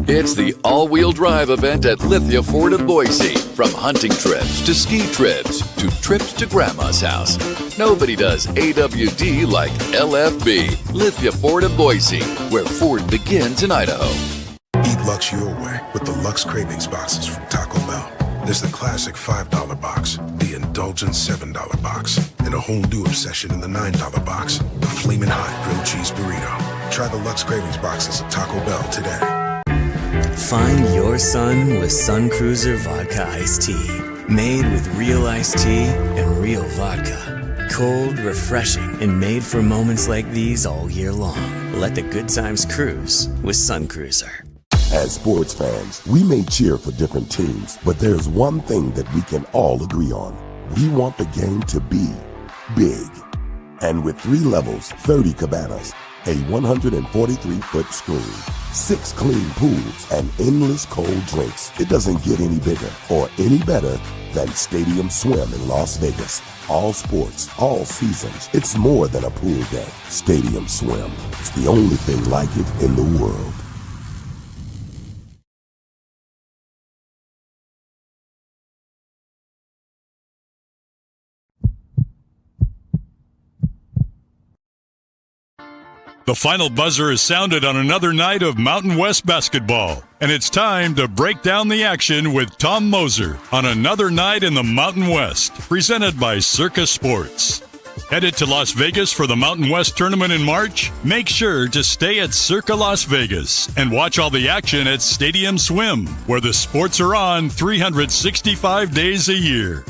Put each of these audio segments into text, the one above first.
It's the all-wheel drive event at Lithia Ford of Boise. From hunting trips to ski trips to trips to Grandma's house. Nobody does AWD like LFB, Lithia Ford of Boise, where Ford begins in Idaho. Eat Lux your way with the Lux Cravings boxes from Taco Bell. There's the classic $5 box, the indulgent $7 box, and a whole new obsession in the $9 box, the Flamin' Hot Grilled Cheese Burrito. Try the Lux Cravings boxes at Taco Bell today. Find your sun with Sun Cruiser Vodka Iced Tea. Made with real iced tea and real vodka. Cold, refreshing, and made for moments like these all year long. Let the good times cruise with Sun Cruiser. As sports fans, we may cheer for different teams, but there's one thing that we can all agree on. We want the game to be big. And with 3 levels, 30 cabanas, a 143-foot screen, 6 clean pools, and endless cold drinks, it doesn't get any bigger or any better than Stadium Swim in Las Vegas. All sports, all seasons. It's more than a pool deck. Stadium Swim. It's the only thing like it in the world. The final buzzer is sounded on another night of Mountain West basketball, and it's time to break down the action with Tom Moser on another night in the Mountain West, presented by Circa Sports. Headed to Las Vegas for the Mountain West tournament in March? Make sure to stay at Circa Las Vegas and watch all the action at Stadium Swim, where the sports are on 365 days a year.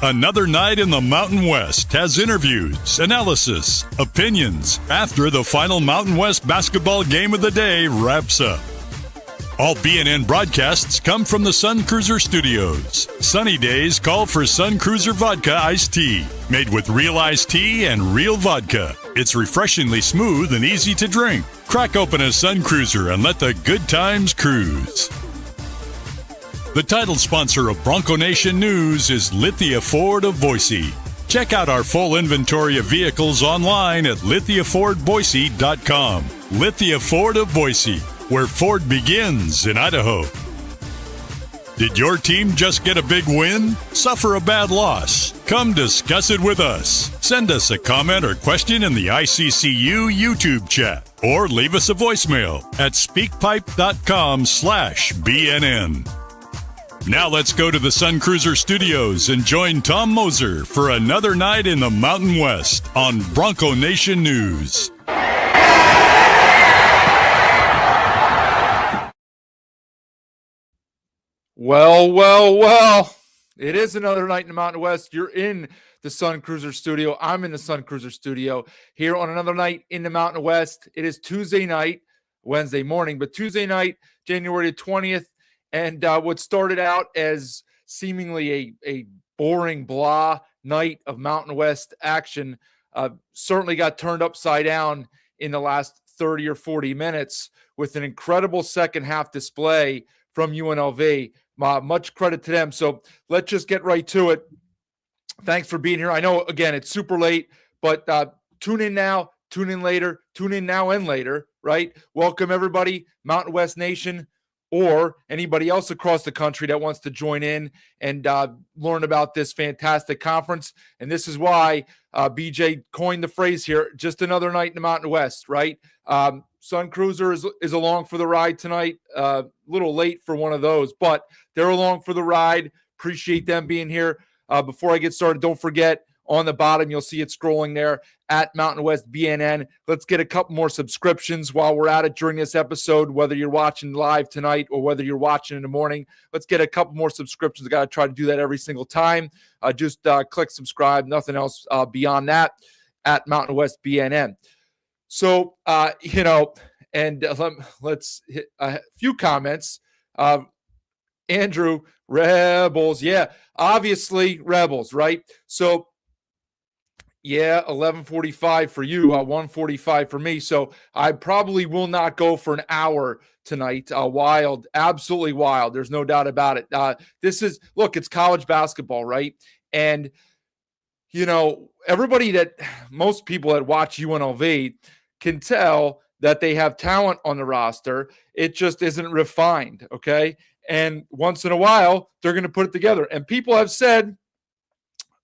Another night in the Mountain West has interviews, analysis, opinions after the final Mountain West basketball game of the day wraps up. All BNN broadcasts come from the Sun Cruiser Studios. Sunny days call for Sun Cruiser Vodka Iced Tea, made with real iced tea and real vodka. It's refreshingly smooth and easy to drink. Crack open a Sun Cruiser and let the good times cruise. The title sponsor of Bronco Nation News is Lithia Ford of Boise. Check out our full inventory of vehicles online at lithiafordboise.com. Lithia Ford of Boise, where Ford begins in Idaho. Did your team just get a big win? Suffer a bad loss? Come discuss it with us. Send us a comment or question in the ICCU YouTube chat, or leave us a voicemail at speakpipe.com/BNN. Now let's go to the Sun Cruiser Studios and join Tom Moser for another night in the Mountain West on Bronco Nation News. Well. It is another night in the Mountain West. You're in the Sun Cruiser Studio. I'm in the Sun Cruiser Studio here on another night in the Mountain West. It is Tuesday night, Wednesday morning, but Tuesday night, January 20th. And what started out as seemingly a boring blah night of Mountain West action certainly got turned upside down in the last 30 or 40 minutes with an incredible second half display from UNLV. Much credit to them. So let's just get right to it. Thanks for being here. I know, again, it's super late, but tune in now, tune in later, tune in now and later, right? Welcome, everybody, Mountain West Nation, or anybody else across the country that wants to join in and learn about this fantastic conference. And this is why BJ coined the phrase here, just another night in the Mountain West, right? Sun Cruiser is along for the ride tonight. A little late for one of those, but they're along for the ride. Appreciate them being here. Before I get started, don't forget, on the bottom, you'll see it scrolling there at Mountain West BNN. Let's get a couple more subscriptions while we're at it during this episode, whether you're watching live tonight or whether you're watching in the morning. Let's get a couple more subscriptions. I got to try to do that every single time. Just click subscribe, nothing else beyond that at Mountain West BNN. So, let's hit a few comments. Andrew, Rebels. Yeah, obviously Rebels, right? So, yeah, 11:45 for you, 1:45 for me. So I probably will not go for an hour tonight. Wild, absolutely wild. There's no doubt about it. It's college basketball, right? And, most people that watch UNLV can tell that they have talent on the roster. It just isn't refined, okay? And once in a while, they're going to put it together. And people have said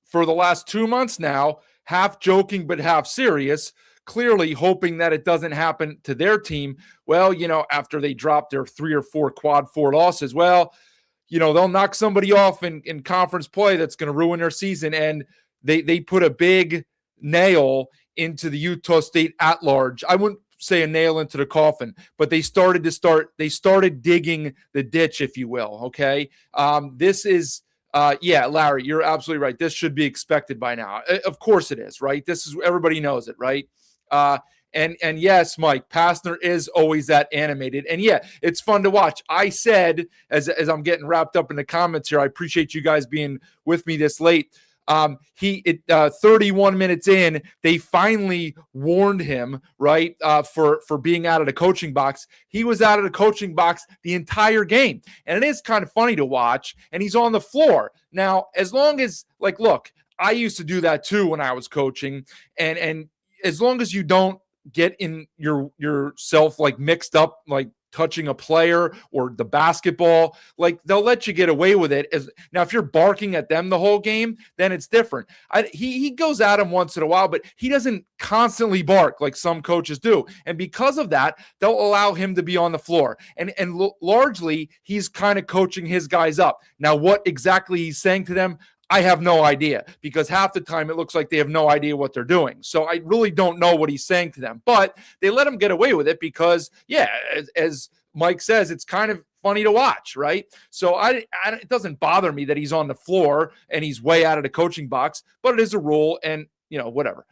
for the last 2 months now, half joking but half serious, clearly hoping that it doesn't happen to their team. Well, after they drop their 3 or 4 quad 4 losses, well, they'll knock somebody off in conference play that's going to ruin their season. And they put a big nail into the Utah State at large. I wouldn't say a nail into the coffin, but they started digging the ditch, if you will. Okay. This is, Larry, you're absolutely right. This should be expected by now. Of course it is, right? This is, everybody knows it, right? And yes, Mike, Pastner is always that animated. And yeah, it's fun to watch. I said, as I'm getting wrapped up in the comments here, I appreciate you guys being with me this late. 31 minutes in, they finally warned him, right, for being out of the coaching box. He was out of the coaching box the entire game. And it is kind of funny to watch, and he's on the floor. Now, as long as, look, I used to do that too when I was coaching, and as long as you don't get in yourself mixed up, touching a player or the basketball, they'll let you get away with it. Now, if you're barking at them the whole game, then it's different. He goes at him once in a while, but he doesn't constantly bark like some coaches do. And because of that, they'll allow him to be on the floor. And largely, he's kind of coaching his guys up. Now, what exactly he's saying to them, I have no idea, because half the time it looks like they have no idea what they're doing. So I really don't know what he's saying to them, but they let him get away with it because, as Mike says, it's kind of funny to watch, right? So it doesn't bother me that he's on the floor and he's way out of the coaching box, but it is a rule, and whatever.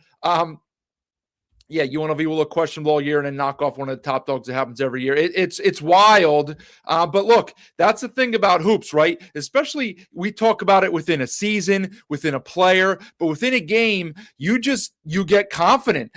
UNLV will look questionable all year and then knock off one of the top dogs. That happens every year. It's wild. But look, that's the thing about hoops, right? Especially we talk about it within a season, within a player, but within a game, you get confident.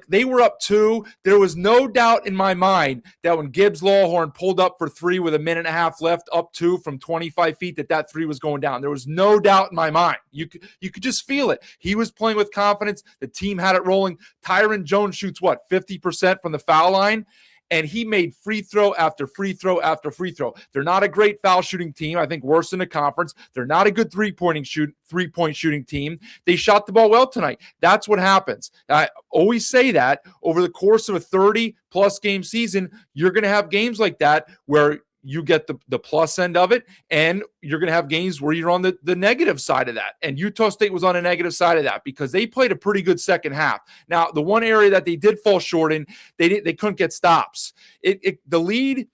They were up 2. There was no doubt in my mind that when Gibbs Lawhorn pulled up for 3 with a minute and a half left, up 2 from 25 feet, that 3 was going down. There was no doubt in my mind. You could just feel it. He was playing with confidence. The team had it rolling. Tyron Jones shoots 50% from the foul line, and he made free throw after free throw after free throw. They're not a great foul shooting team. I think worse in the conference. They're not a good three-point shooting team. They shot the ball well tonight. That's what happens. I always say that over the course of a 30-plus game season, you're going to have games like that where you get the plus end of it, and you're going to have games where you're on the negative side of that. And Utah State was on a negative side of that because they played a pretty good second half. Now, the one area that they did fall short in, they couldn't get stops. The lead,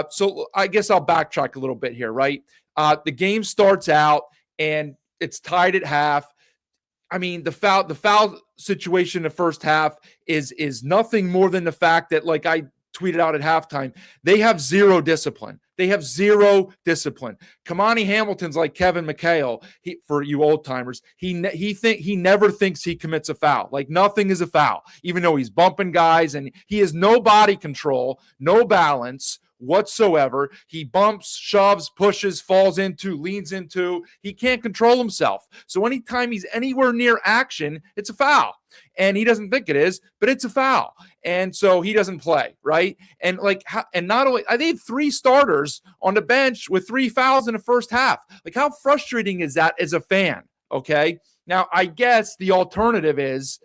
so I guess I'll backtrack a little bit here, right? The game starts out, and it's tied at half. I mean, the foul situation in the first half is nothing more than the fact that, I tweeted out at halftime, they have zero discipline. Kamani Hamilton's like Kevin McHale. For you old timers, he never thinks he commits a foul. Nothing is a foul, even though he's bumping guys, and he has no body control, no balance whatsoever. He bumps, shoves, pushes, falls into, leans into. He can't control himself. So anytime he's anywhere near action, it's a foul. And he doesn't think it is, but it's a foul. And so he doesn't play, right? And and not only, they had 3 starters on the bench with 3 fouls in the first half. How frustrating is that as a fan? Okay. Now, I guess the alternative is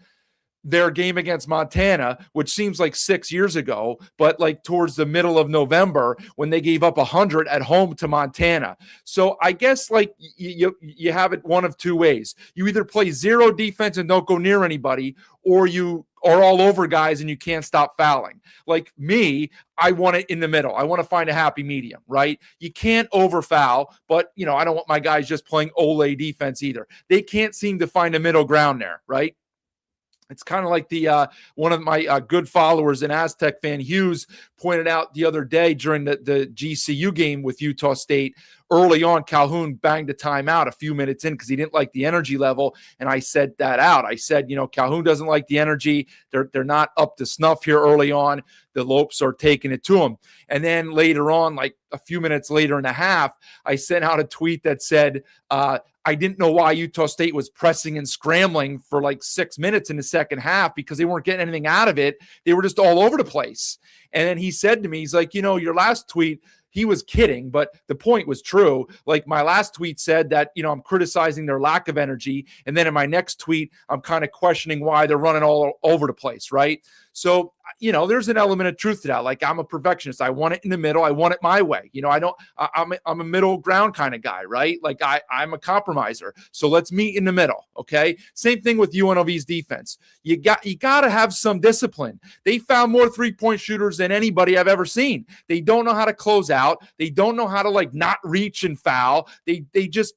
their game against Montana, which seems like 6 years ago, but towards the middle of November when they gave up 100 at home to Montana. So I guess you have it one of 2 ways. You either play zero defense and don't go near anybody, or you are all over guys and you can't stop fouling. Me, I want it in the middle. I want to find a happy medium, right? You can't over foul, but I don't want my guys just playing Ole defense either. They can't seem to find a middle ground there, right? It's kind of like the one of my good followers, an Aztec fan, Hughes, pointed out the other day during the GCU game with Utah State early on, Calhoun banged a timeout a few minutes in because he didn't like the energy level. And I said that out. I said, Calhoun doesn't like the energy. They're not up to snuff here early on. The Lopes are taking it to him. And then later on, like a few minutes later in the half, I sent out a tweet that said, I didn't know why Utah State was pressing and scrambling for like 6 minutes in the second half because they weren't getting anything out of it. They were just all over the place. And then he said to me, he's like, your last tweet, he was kidding, but the point was true. Like my last tweet said that, I'm criticizing their lack of energy. And then in my next tweet, I'm kind of questioning why they're running all over the place, right? So, there's an element of truth to that. Like I'm a perfectionist. I want it in the middle. I want it my way. I'm a middle ground kind of guy, right? Like I'm a compromiser. So let's meet in the middle. Okay. Same thing with UNLV's defense. You got to have some discipline. They found more 3-point shooters than anybody I've ever seen. They don't know how to close out. They don't know how to like not reach and foul. They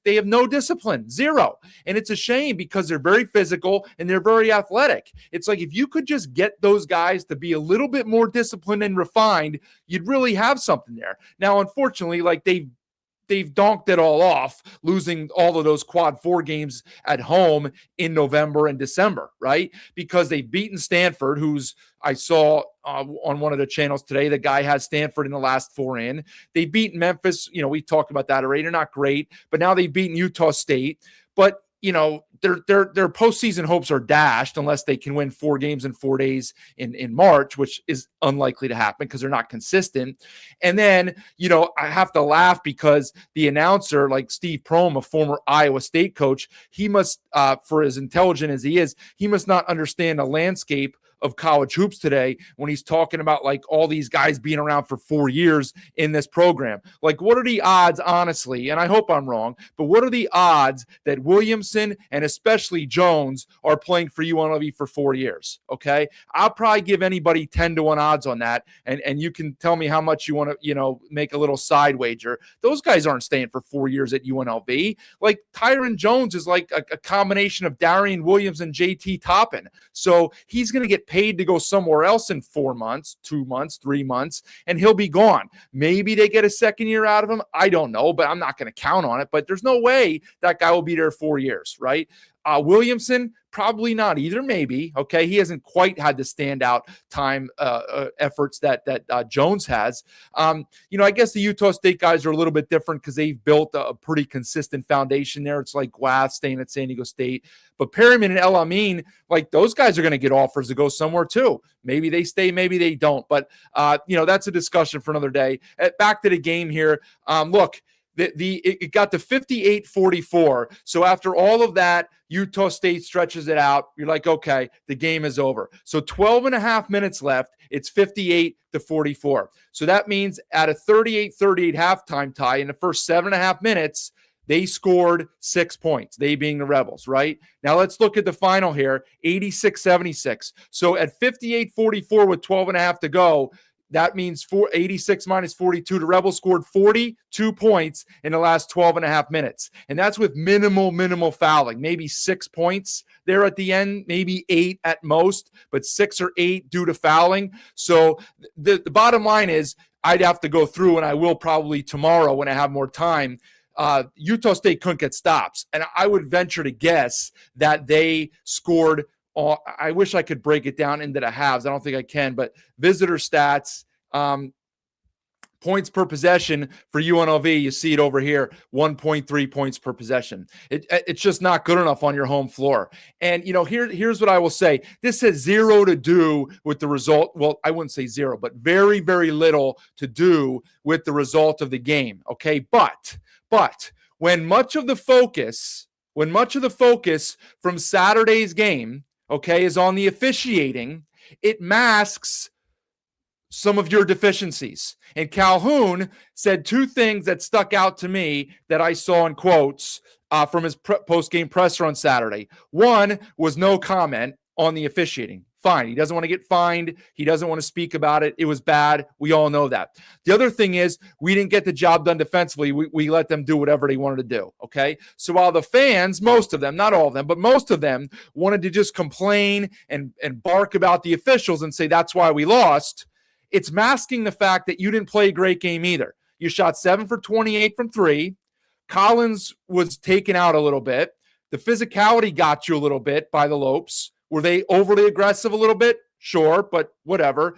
have no discipline, zero. And it's a shame because they're very physical and they're very athletic. It's like, if you could just get those guys to be a little bit more disciplined and refined, you'd really have something there. Now, unfortunately, like they've donked it all off, losing all of those quad 4 games at home in November and December, right? Because they've beaten Stanford, who's, I saw on one of the channels today, the guy has Stanford in the last 4 in. They beat Memphis. We talked about that already. They're not great, but now they've beaten Utah State. But their postseason hopes are dashed unless they can win 4 games in 4 days in March, which is unlikely to happen because they're not consistent. And then, I have to laugh because the announcer, like Steve Prohm, a former Iowa State coach, he must, for as intelligent as he is, he must not understand the landscape of college hoops today when he's talking about like all these guys being around for 4 years in this program. Like, what are the odds, honestly, and I hope I'm wrong, but what are the odds that Williamson and especially Jones are playing for UNLV for 4 years? Okay. I'll probably give anybody 10-1 odds on that. And you can tell me how much you want to, make a little side wager. Those guys aren't staying for 4 years at UNLV. Like Tyron Jones is like a combination of Darian Williams and JT Toppin. So he's going to get paid to go somewhere else in 4 months, 2 months, 3 months, and he'll be gone. Maybe they get a second year out of him. I don't know, but I'm not going to count on it. But there's no way that guy will be there 4 years, right? Williamson, probably not either, maybe. Okay, he hasn't quite had the standout time efforts that Jones has. I guess the Utah State guys are a little bit different because they've built a pretty consistent foundation there. It's like Guath staying at San Diego State. But Perryman and El Amin, like those guys are going to get offers to go somewhere too. Maybe they stay, maybe they don't. But, that's a discussion for another day. Back to the game here. Look, it got to 58-44. So after all of that, Utah State stretches it out. You're like, okay, the game is over. So 12 and a half minutes left. It's 58-44. So that means at a 38-38 halftime tie in the first 7.5 minutes, they scored 6 points, they being the Rebels, right? Now let's look at the final here, 86-76. So at 58-44 with 12 and a half to go, that means 86 minus 42. The Rebels scored 42 points in the last 12 and a half minutes. And that's with minimal fouling. Maybe 6 points there at the end, maybe 8 at most, but 6 or 8 due to fouling. So the bottom line is I'd have to go through, and I will probably tomorrow when I have more time. Utah State couldn't get stops. And I would venture to guess that they scored – I wish I could break it down into the halves. I don't think I can, but visitor stats, points per possession for UNLV, you see it over here, 1.3 points per possession. It's just not good enough on your home floor. And, here's what I will say. This has zero to do with the result. Well, I wouldn't say zero, but very, very little to do with the result of the game. Okay. But when much of the focus from Saturday's game, okay, is on the officiating, it masks some of your deficiencies. And Calhoun said 2 things that stuck out to me that I saw in quotes from his post-game presser on Saturday. One was no comment on the officiating. Fine. He doesn't want to get fined. He doesn't want to speak about it. It was bad. We all know that. The other thing is we didn't get the job done defensively. We let them do whatever they wanted to do. Okay. So while the fans, most of them, not all of them, but most of them wanted to just complain and bark about the officials and say that's why we lost, it's masking the fact that you didn't play a great game either. You shot 7 for 28 from 3. Collins was taken out a little bit. The physicality got you a little bit by the Lopes. Were they overly aggressive a little bit? Sure, but whatever.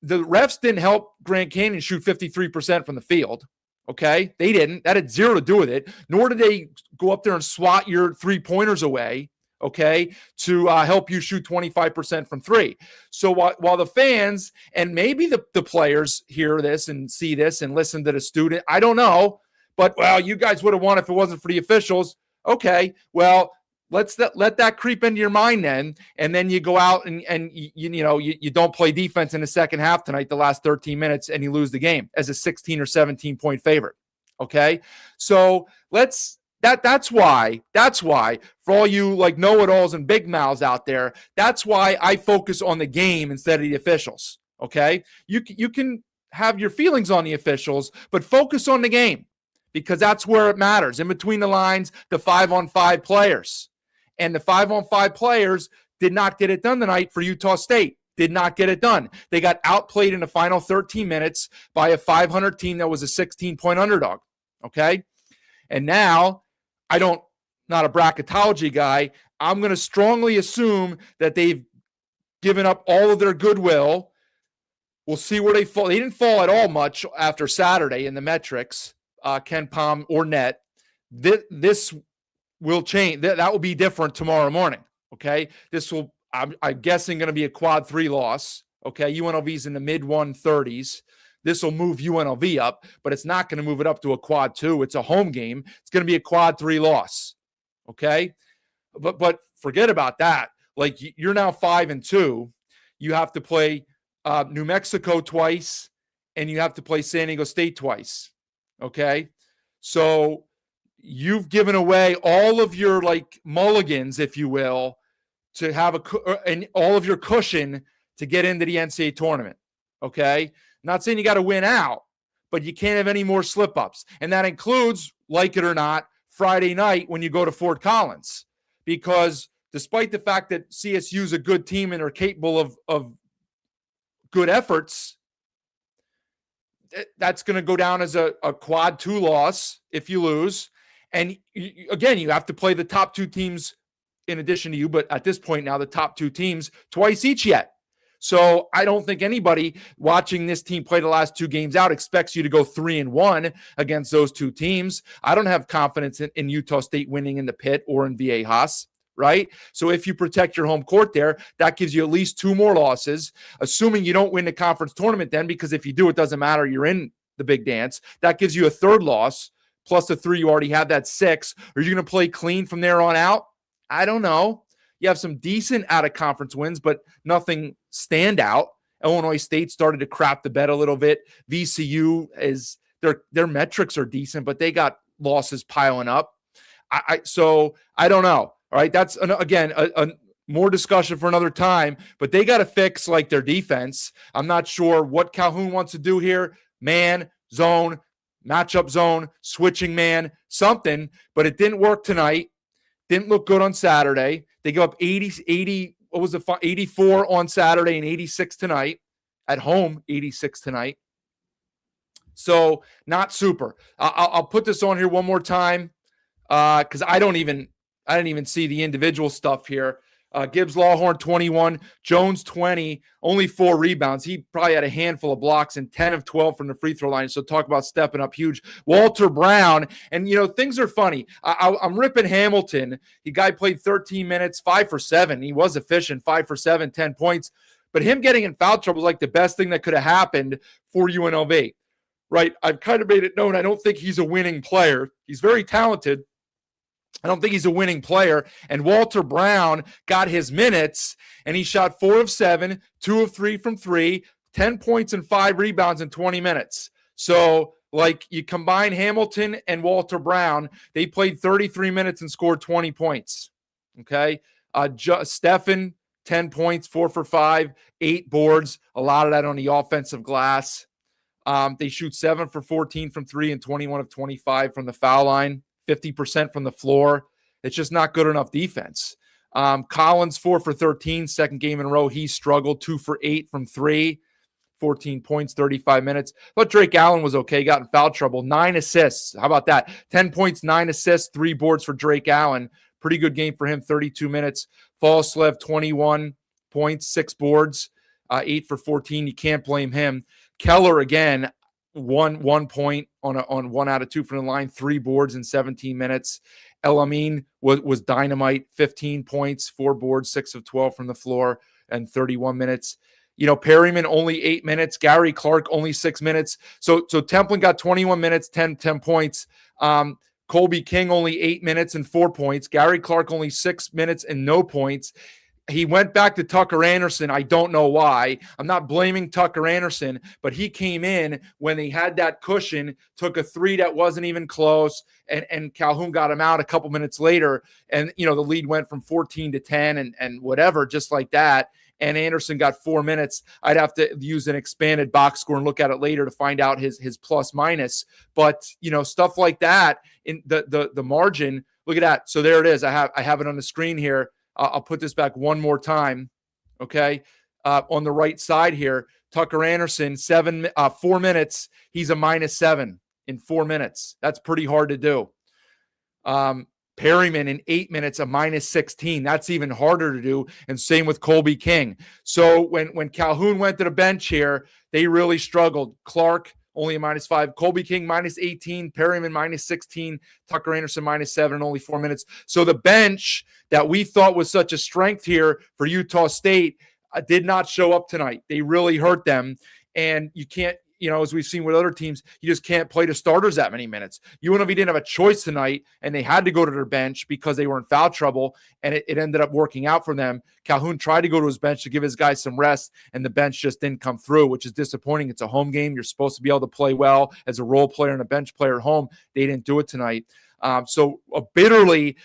The refs didn't help Grand Canyon shoot 53% from the field. Okay? They didn't. That had zero to do with it. Nor did they go up there and swat your three-pointers away, okay, to help you shoot 25% from three. So while the fans and maybe the players hear this and see this and listen to the student, I don't know, but, well, you guys would have won if it wasn't for the officials. Okay, well, let that creep into your mind then, and then you go out and you don't play defense in the second half tonight, the last 13 minutes, and you lose the game as a 16 or 17 point favorite. Okay, so that's why for all you like know-it-alls and big mouths out there, that's why I focus on the game instead of the officials. Okay, you can have your feelings on the officials, but focus on the game, because that's where it matters. In between the lines, the 5-on-5 players. And the 5-on-5 players did not get it done tonight for Utah State. Did not get it done. They got outplayed in the final 13 minutes by a 500 team that was a 16-point underdog. Okay? And now, not a bracketology guy, I'm going to strongly assume that they've given up all of their goodwill. We'll see where they fall. They didn't fall at all much after Saturday in the metrics. Ken Pom or net, this will change. That will be different tomorrow morning. Okay, this will, I'm guessing, going to be a quad 3 loss. Okay, UNLV's in the mid 130s. This will move UNLV up, but it's not going to move it up to a quad 2. It's a home game. It's going to be a quad 3 loss. Okay, but forget about that. Like, you're now 5-2. You have to play New Mexico twice, and you have to play San Diego State twice. Okay, so you've given away all of your like mulligans, if you will, to have and all of your cushion to get into the NCAA tournament. Okay, not saying you got to win out, but you can't have any more slip-ups, and that includes, like it or not, Friday night when you go to Fort Collins, because despite the fact that CSU is a good team and are capable of good efforts, that's going to go down as a quad 2 loss if you lose. And again, you have to play the top 2 teams in addition to you, but at this point now, the top 2 teams twice each yet. So I don't think anybody watching this team play the last 2 games out expects you to go 3-1 against those 2 teams. I don't have confidence in Utah State winning in the Pit or in Viejas. Right? So if you protect your home court there, that gives you at least 2 more losses, assuming you don't win the conference tournament then, because if you do, it doesn't matter. You're in the big dance. That gives you a 3rd loss, plus the 3 you already have. That's 6. Are you going to play clean from there on out? I don't know. You have some decent out-of-conference wins, but nothing standout. Illinois State started to crap the bed a little bit. VCU is their metrics are decent, but they got losses piling up. So I don't know. All right, that's, again, a more discussion for another time, but they got to fix, like, their defense. I'm not sure what Calhoun wants to do here. Man, zone, matchup zone, switching man, something, but it didn't work tonight. Didn't look good on Saturday. They go up 80, what was it, 84 on Saturday and 86 tonight. At home, 86 tonight. So, not super. I'll put this on here one more time because I didn't even see the individual stuff here. Gibbs Lawhorn, 21. Jones, 20. Only 4 rebounds. He probably had a handful of blocks and 10 of 12 from the free throw line. So talk about stepping up huge. Walter Brown. And, things are funny. I'm ripping Hamilton. The guy played 13 minutes, 5 for 7. He was efficient, 5 for 7, 10 points. But him getting in foul trouble was like the best thing that could have happened for UNLV. Right? I've kind of made it known I don't think he's a winning player. He's very talented. I don't think he's a winning player. And Walter Brown got his minutes, and he shot 4 of 7, 2 of 3 from 3, 10 points and 5 rebounds in 20 minutes. So, like, you combine Hamilton and Walter Brown, they played 33 minutes and scored 20 points. Okay? Stephen, 10 points, 4 for 5, 8 boards, a lot of that on the offensive glass. They shoot 7 for 14 from 3 and 21 of 25 from the foul line. 50% from the floor. It's just not good enough defense. Collins, 4 for 13, second game in a row. He struggled, 2 for 8 from 3, 14 points, 35 minutes. But Drake Allen was okay, got in foul trouble. 9 assists. How about that? 10 points, 9 assists, 3 boards for Drake Allen. Pretty good game for him, 32 minutes. Falslev, 21 points, 6 boards, 8 for 14. You can't blame him. Keller, again, 1 point on 1 out of 2 from the line, 3 boards in 17 minutes. El Amin was dynamite, 15 points, 4 boards, 6 of 12 from the floor, and 31 minutes. Perryman only 8 minutes. Gary Clark only 6 minutes. So Templin got 21 minutes, 10 points. Colby King only 8 minutes and 4 points. Gary Clark only 6 minutes and no points. He went back to Tucker Anderson. I don't know why. I'm not blaming Tucker Anderson, but he came in when they had that cushion, took a 3 that wasn't even close, and Calhoun got him out a couple minutes later. And, the lead went from 14 to 10 and whatever, just like that. And Anderson got 4 minutes. I'd have to use an expanded box score and look at it later to find out his plus minus. But, stuff like that in the margin, look at that. So there it is. I have it on the screen here. I'll put this back one more time, okay? On the right side here, Tucker Anderson, 4 minutes. He's a -7 in 4 minutes. That's pretty hard to do. Perryman in 8 minutes, a -16. That's even harder to do. And same with Colby King. So when Calhoun went to the bench here, they really struggled. Clark, only a -5. Colby King, -18. Perryman, -16. Tucker Anderson, -7, only 4 minutes. So the bench that we thought was such a strength here for Utah State did not show up tonight. They really hurt them. And you can't, as we've seen with other teams, you just can't play the starters that many minutes. UNLV didn't have a choice tonight, and they had to go to their bench because they were in foul trouble, and it ended up working out for them. Calhoun tried to go to his bench to give his guys some rest, and the bench just didn't come through, which is disappointing. It's a home game. You're supposed to be able to play well as a role player and a bench player at home. They didn't do it tonight. So a bitterly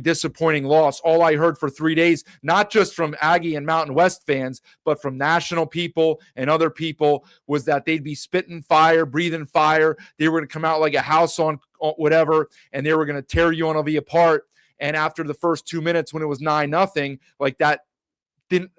disappointing loss. All I heard for 3 days, not just from Aggie and Mountain West fans, but from national people and other people, was that they'd be spitting fire, breathing fire. They were going to come out like a house on whatever, and they were going to tear UNLV apart. And after the first 2 minutes, when it was 9-0, like that didn't,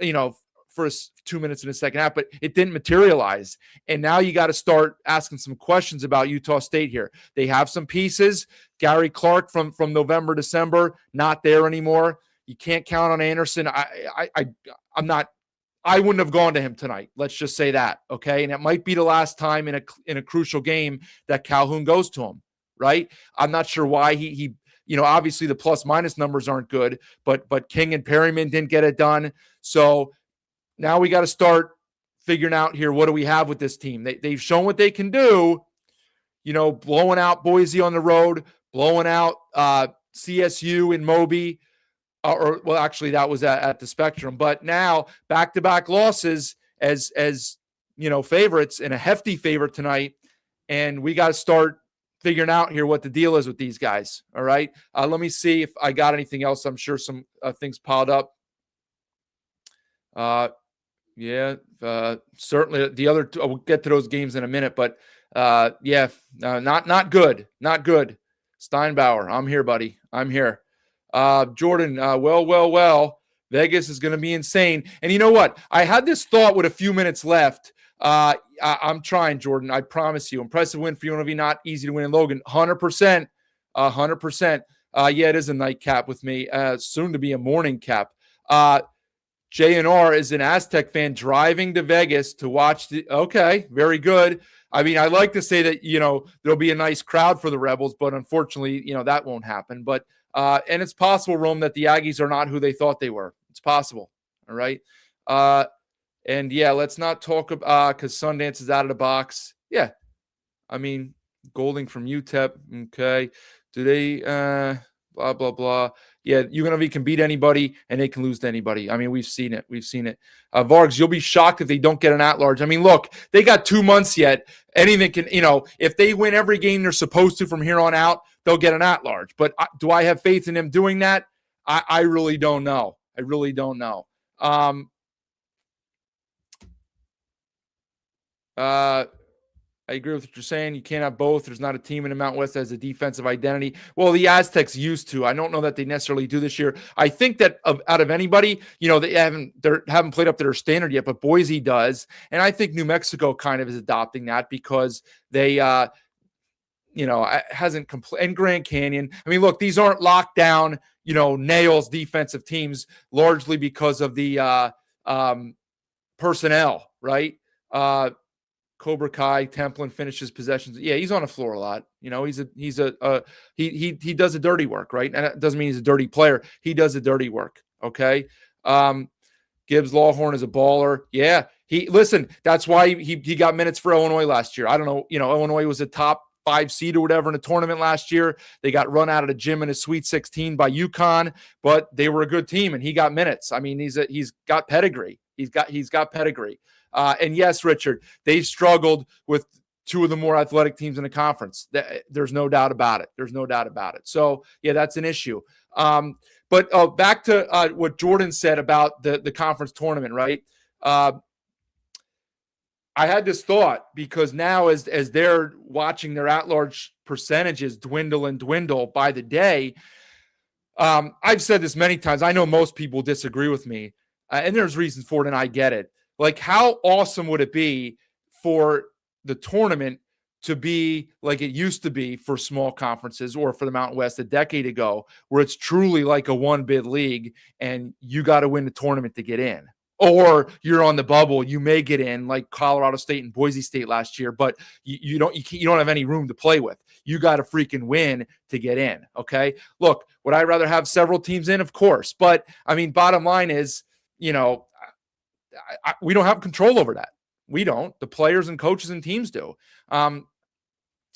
for 2 minutes in the second half, but it didn't materialize. And now you got to start asking some questions about Utah State here. They have some pieces. Gary Clark from November, December, not there anymore. You can't count on Anderson. I wouldn't have gone to him tonight. Let's just say that, okay? And it might be the last time in a crucial game that Calhoun goes to him, right? I'm not sure why he obviously the plus minus numbers aren't good, but King and Perryman didn't get it done. So now we got to start figuring out here, what do we have with this team? They've shown what they can do, blowing out Boise on the road, blowing out CSU in Moby, actually that was at the Spectrum. But now back-to-back losses as favorites, and a hefty favorite tonight. And we got to start figuring out here what the deal is with these guys. All right. Let me see if I got anything else. I'm sure some things piled up. Certainly the other two, we'll get to those games in a minute, but not good. Not good. Steinbauer, I'm here, buddy. I'm here. Jordan, well, Vegas is going to be insane. And you know what? I had this thought with a few minutes left. I'm trying, Jordan. I promise you. Impressive win for UNLV. Not easy to win in Logan. 100%. 100%. It is a nightcap with me. Soon to be a morning cap. JNR is an Aztec fan driving to Vegas to watch okay, very good. I mean, I like to say that, there'll be a nice crowd for the Rebels, but unfortunately, that won't happen. But, and it's possible, Rome, that the Aggies are not who they thought they were. It's possible. All right. And let's not talk about, because Sundance is out of the box. Yeah. I mean, Golding from UTEP. Okay. Do they, blah, blah, blah. Yeah, UNLV can beat anybody and they can lose to anybody. I mean, we've seen it. Vargs, you'll be shocked if they don't get an at-large. I mean, look, they got 2 months yet. Anything can, if they win every game they're supposed to from here on out, they'll get an at-large. But do I have faith in them doing that? I really don't know. I really don't know. I agree with what you're saying. You can't have both. There's not a team in the Mountain West that has a defensive identity. Well, the Aztecs used to. I don't know that they necessarily do this year. I think that out of anybody, they haven't played up to their standard yet, but Boise does. And I think New Mexico kind of is adopting that because they hasn't complete, and Grand Canyon. I mean, look, these aren't locked down, nails defensive teams largely because of the personnel, right? Cobra Kai, Templin finishes possessions. Yeah, he's on the floor a lot. He does the dirty work, right? And that doesn't mean he's a dirty player. He does the dirty work. Okay. Gibbs Lawhorn is a baller. Yeah. That's why he got minutes for Illinois last year. I don't know. Illinois was a top 5 seed or whatever in the tournament last year. They got run out of the gym in a Sweet 16 by UConn, but they were a good team and he got minutes. I mean, he's got pedigree. He's got pedigree. And yes, Richard, they've struggled with 2 of the more athletic teams in the conference. There's no doubt about it. So yeah, that's an issue. But back to what Jordan said about the conference tournament, right? I had this thought because now as they're watching their at-large percentages dwindle by the day, I've said this many times. I know most people disagree with me, and there's reasons for it, and I get it. Like, how awesome would it be for the tournament to be like it used to be for small conferences or for the Mountain West a decade ago, where it's truly like a one-bid league and you got to win the tournament to get in? Or you're on the bubble, you may get in like Colorado State and Boise State last year, but you don't have any room to play with. You got to freaking win to get in. Okay. Look, would I rather have several teams in? Of course. But I mean, bottom line is, we don't have control over that. We don't. The players and coaches and teams do. And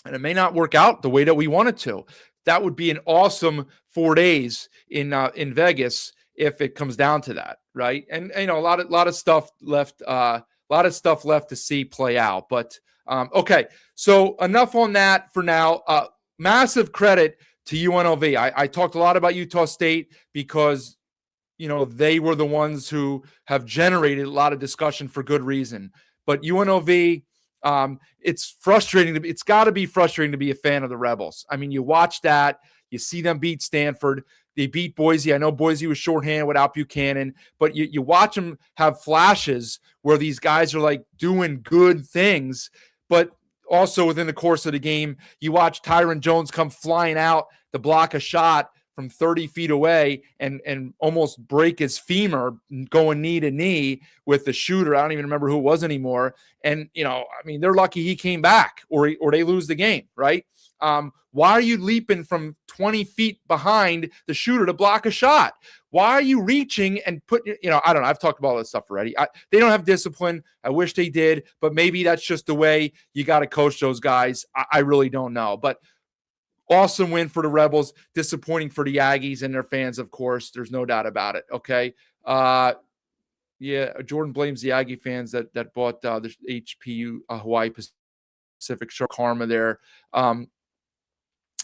it may not work out the way that we want it to. That would be an awesome 4 days in Vegas if it comes down to that, right? And a lot of stuff left, to see play out. But okay, so enough on that for now. Massive credit to UNLV. I talked a lot about Utah State because they were the ones who have generated a lot of discussion for good reason. But UNLV, it's frustrating. It's got to be frustrating to be a fan of the Rebels. I mean, you watch that, you see them beat Stanford. They beat Boise. I know Boise was shorthanded without Buchanan, but you watch them have flashes where these guys are like doing good things. But also within the course of the game, you watch Tyron Jones come flying out to block a shot from 30 feet away and almost break his femur going knee to knee with the shooter. I don't even remember who it was anymore. And, they're lucky he came back or they lose the game, right? Why are you leaping from 20 feet behind the shooter to block a shot? Why are you reaching and I don't know. I've talked about all this stuff already. They don't have discipline. I wish they did, but maybe that's just the way you got to coach those guys. I really don't know, but awesome win for the Rebels. Disappointing for the Aggies and their fans, of course. There's no doubt about it. Okay. Yeah, Jordan blames the Aggie fans that bought the HPU Hawaii Pacific Shark Karma there.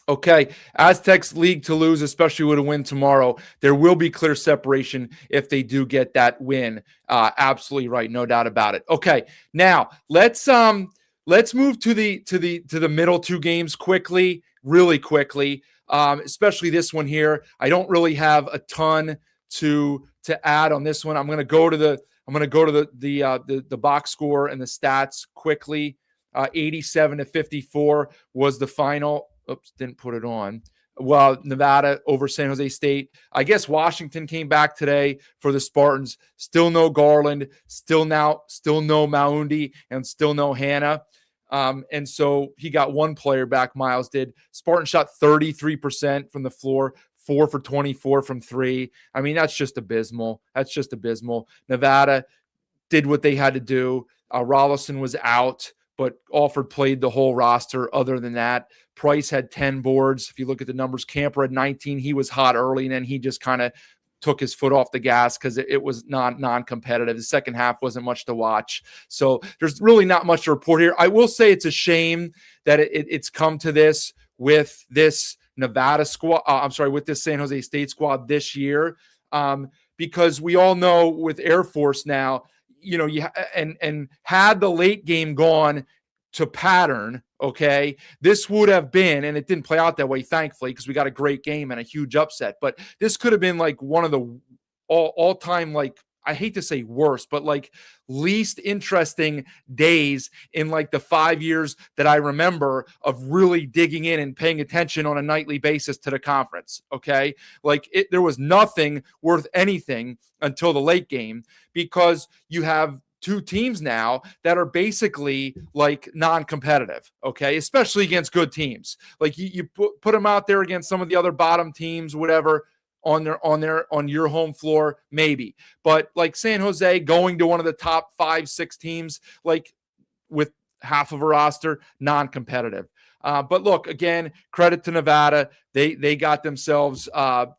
Okay, Aztecs league to lose, especially with a win tomorrow. There will be clear separation if they do get that win. Absolutely right, no doubt about it. Okay, now let's move to the middle 2 games quickly, really quickly. Especially this one here. I don't really have a ton to add on this one. I'm going to go to the box score and the stats quickly. 87-54 was the final. Oops, didn't put it on. Well, Nevada over San Jose State. I guess Washington came back today for the Spartans. Still no Garland. Still no Maundi, and still no Hannah. And so he got one player back. Miles did. Spartan shot 33% from the floor, 4 for 24 from 3. I mean, that's just abysmal. Nevada did what they had to do. Rollison was out, but Alford played the whole roster. Other than that, Price had 10 boards. If you look at the numbers, Camper had 19. He was hot early, and then he just kind of took his foot off the gas because it was non-competitive. The second half wasn't much to watch. So there's really not much to report here. I will say it's a shame that it's come to this with this Nevada squad. With this San Jose State squad this year, because we all know with Air Force now, and had the late game gone to pattern, okay, this would have been, and it didn't play out that way, thankfully, because we got a great game and a huge upset, but this could have been like one of the all-time, like, I hate to say worst, but like least interesting days in like the 5 years that I remember of really digging in and paying attention on a nightly basis to the conference. Okay. Like there was nothing worth anything until the late game, because you have two teams now that are basically like non-competitive, okay, especially against good teams. Like you put them out there against some of the other bottom teams, whatever, on your home floor, maybe. But like San Jose going to one of the top 5-6 teams, like with half of a roster, non-competitive. But look, again, credit to Nevada. They got themselves a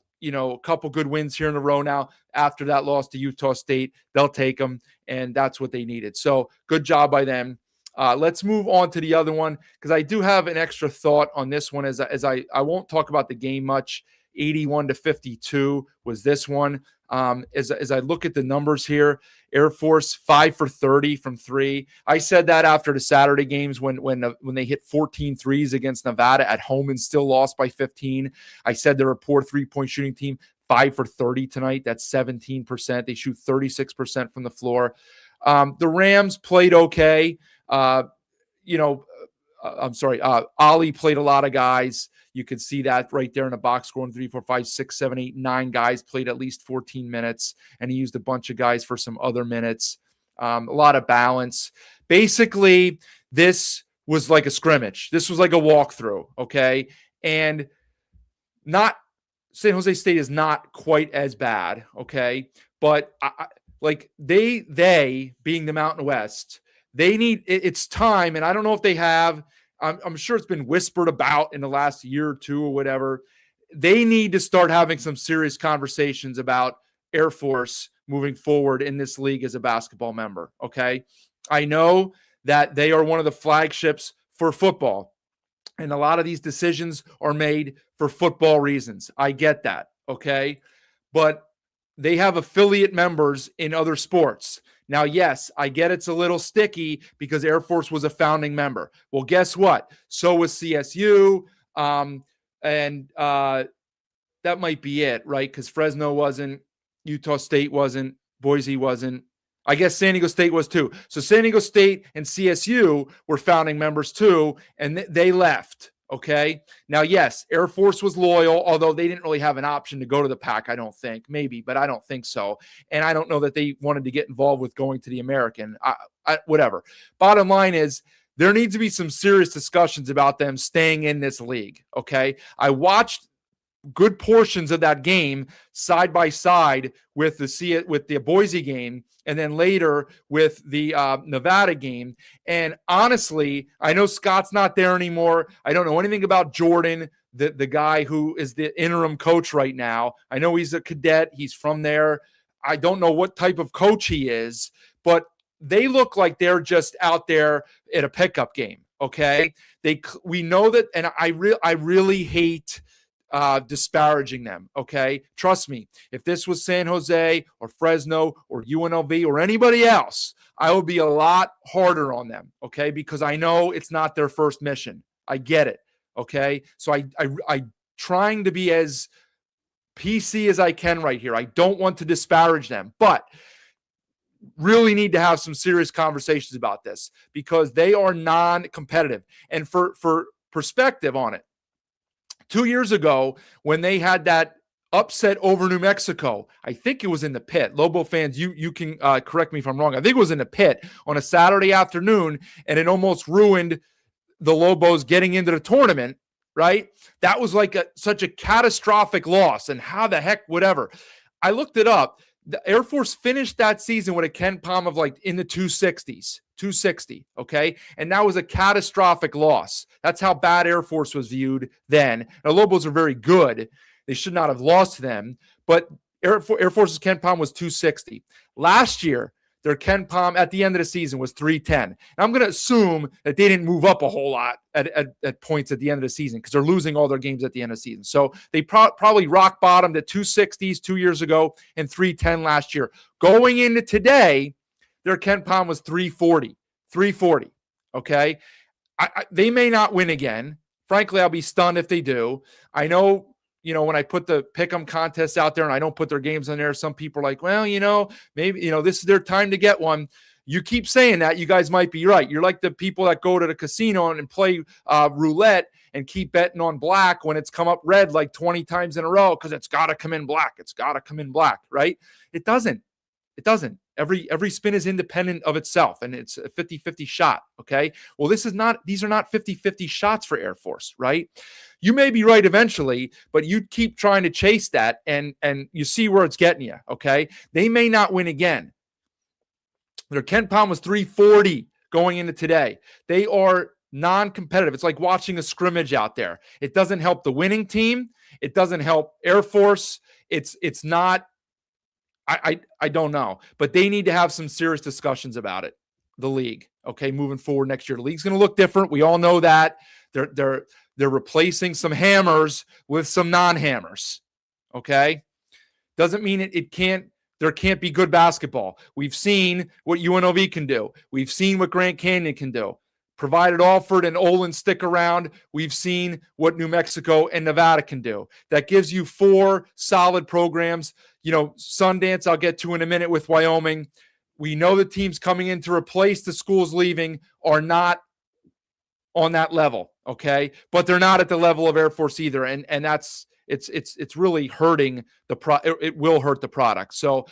couple good wins here in a row now. After that loss to Utah State, they'll take them, and that's what they needed. So good job by them. Let's move on to the other one, because I do have an extra thought on this one, as I won't talk about the game much. 81-52 was this one. As I look at the numbers here, Air Force 5 for 30 from three. I said that after the Saturday games when they hit 14 threes against Nevada at home and still lost by 15. I said they're a poor three-point shooting team. 5 for 30 tonight. That's 17%. They shoot 36% from the floor. The Rams played okay. Ollie played a lot of guys. You can see that right there in the box score. 3, 4, 5, 6, 7, 8, 9 guys played at least 14 minutes, and he used a bunch of guys for some other minutes. A lot of balance. Basically, this was like a scrimmage. This was like a walkthrough, okay? And San Jose State is not quite as bad, okay? But they being the Mountain West, they need it's time, and I don't know if they have. I'm sure it's been whispered about in the last year or two or whatever. They need to start having some serious conversations about Air Force moving forward in this league as a basketball member, okay? I know that they are one of the flagships for football, and a lot of these decisions are made for football reasons. I get that, okay? But they have affiliate members in other sports. Now, yes, I get it's a little sticky because Air Force was a founding member. Well, guess what? So was CSU, and that might be it, right? Because Fresno wasn't, Utah State wasn't, Boise wasn't. I guess San Diego State was too. So San Diego State and CSU were founding members too, and they left. Okay. Now, yes, Air Force was loyal, although they didn't really have an option to go to the Pac, I don't think. Maybe, but I don't think so. And I don't know that they wanted to get involved with going to the American. Whatever. Bottom line is, there needs to be some serious discussions about them staying in this league. Okay. I watched good portions of that game side by side with the Boise game, and then later with the Nevada game. And honestly, I know Scott's not there anymore. I don't know anything about Jordan, the guy who is the interim coach right now. I know he's a cadet. He's from there. I don't know what type of coach he is, but they look like they're just out there at a pickup game. Okay. We know that. And I really hate disparaging them. Okay. Trust me. If this was San Jose or Fresno or UNLV or anybody else, I would be a lot harder on them. Okay. Because I know it's not their first mission. I get it. Okay. So I trying to be as PC as I can right here. I don't want to disparage them, but really need to have some serious conversations about this because they are non-competitive. And for perspective on it, 2 years ago, when they had that upset over New Mexico, I think it was in the pit. Lobo fans, you can correct me if I'm wrong. I think it was in the pit on a Saturday afternoon, and it almost ruined the Lobos getting into the tournament, right? That was like such a catastrophic loss, and how the heck, whatever. I looked it up. The Air Force finished that season with a Ken Pom of like in the 260s, 260, okay? And that was a catastrophic loss. That's how bad Air Force was viewed then. Now, Lobos are very good. They should not have lost to them, but Air Force's Ken Pom was 260. Last year, their Ken Pom at the end of the season was 310. And I'm going to assume that they didn't move up a whole lot at points at the end of the season because they're losing all their games at the end of the season. So they probably rock bottomed at 260s 2 years ago and 310 last year. Going into today, their Ken Pom was 340. Okay. They may not win again. Frankly, I'll be stunned if they do. I know, when I put the pick'em contest out there and I don't put their games on there, some people are like, well, maybe, this is their time to get one. You keep saying that, you guys might be right. You're like the people that go to the casino and play roulette and keep betting on black when it's come up red like 20 times in a row because it's got to come in black. It's got to come in black, right? It doesn't. Every spin is independent of itself, and it's a 50-50 shot, okay? Well, these are not 50-50 shots for Air Force, right? You may be right eventually, but you keep trying to chase that, and you see where it's getting you, okay? They may not win again. Their Ken Palm was 340 going into today. They are non-competitive. It's like watching a scrimmage out there. It doesn't help the winning team. It doesn't help Air Force. It's not. I don't know, but they need to have some serious discussions about it. The league, okay, moving forward next year, the league's going to look different. We all know that. They're replacing some hammers with some non-hammers. Okay, doesn't mean there can't be good basketball. We've seen what UNLV can do. We've seen what Grand Canyon can do. Provided Alford and Olin stick around, we've seen what New Mexico and Nevada can do. That gives you 4 solid programs. Sundance, I'll get to in a minute with Wyoming. We know the teams coming in to replace the schools leaving are not on that level, okay? But they're not at the level of Air Force either, and that's it's really hurting it will hurt the product. So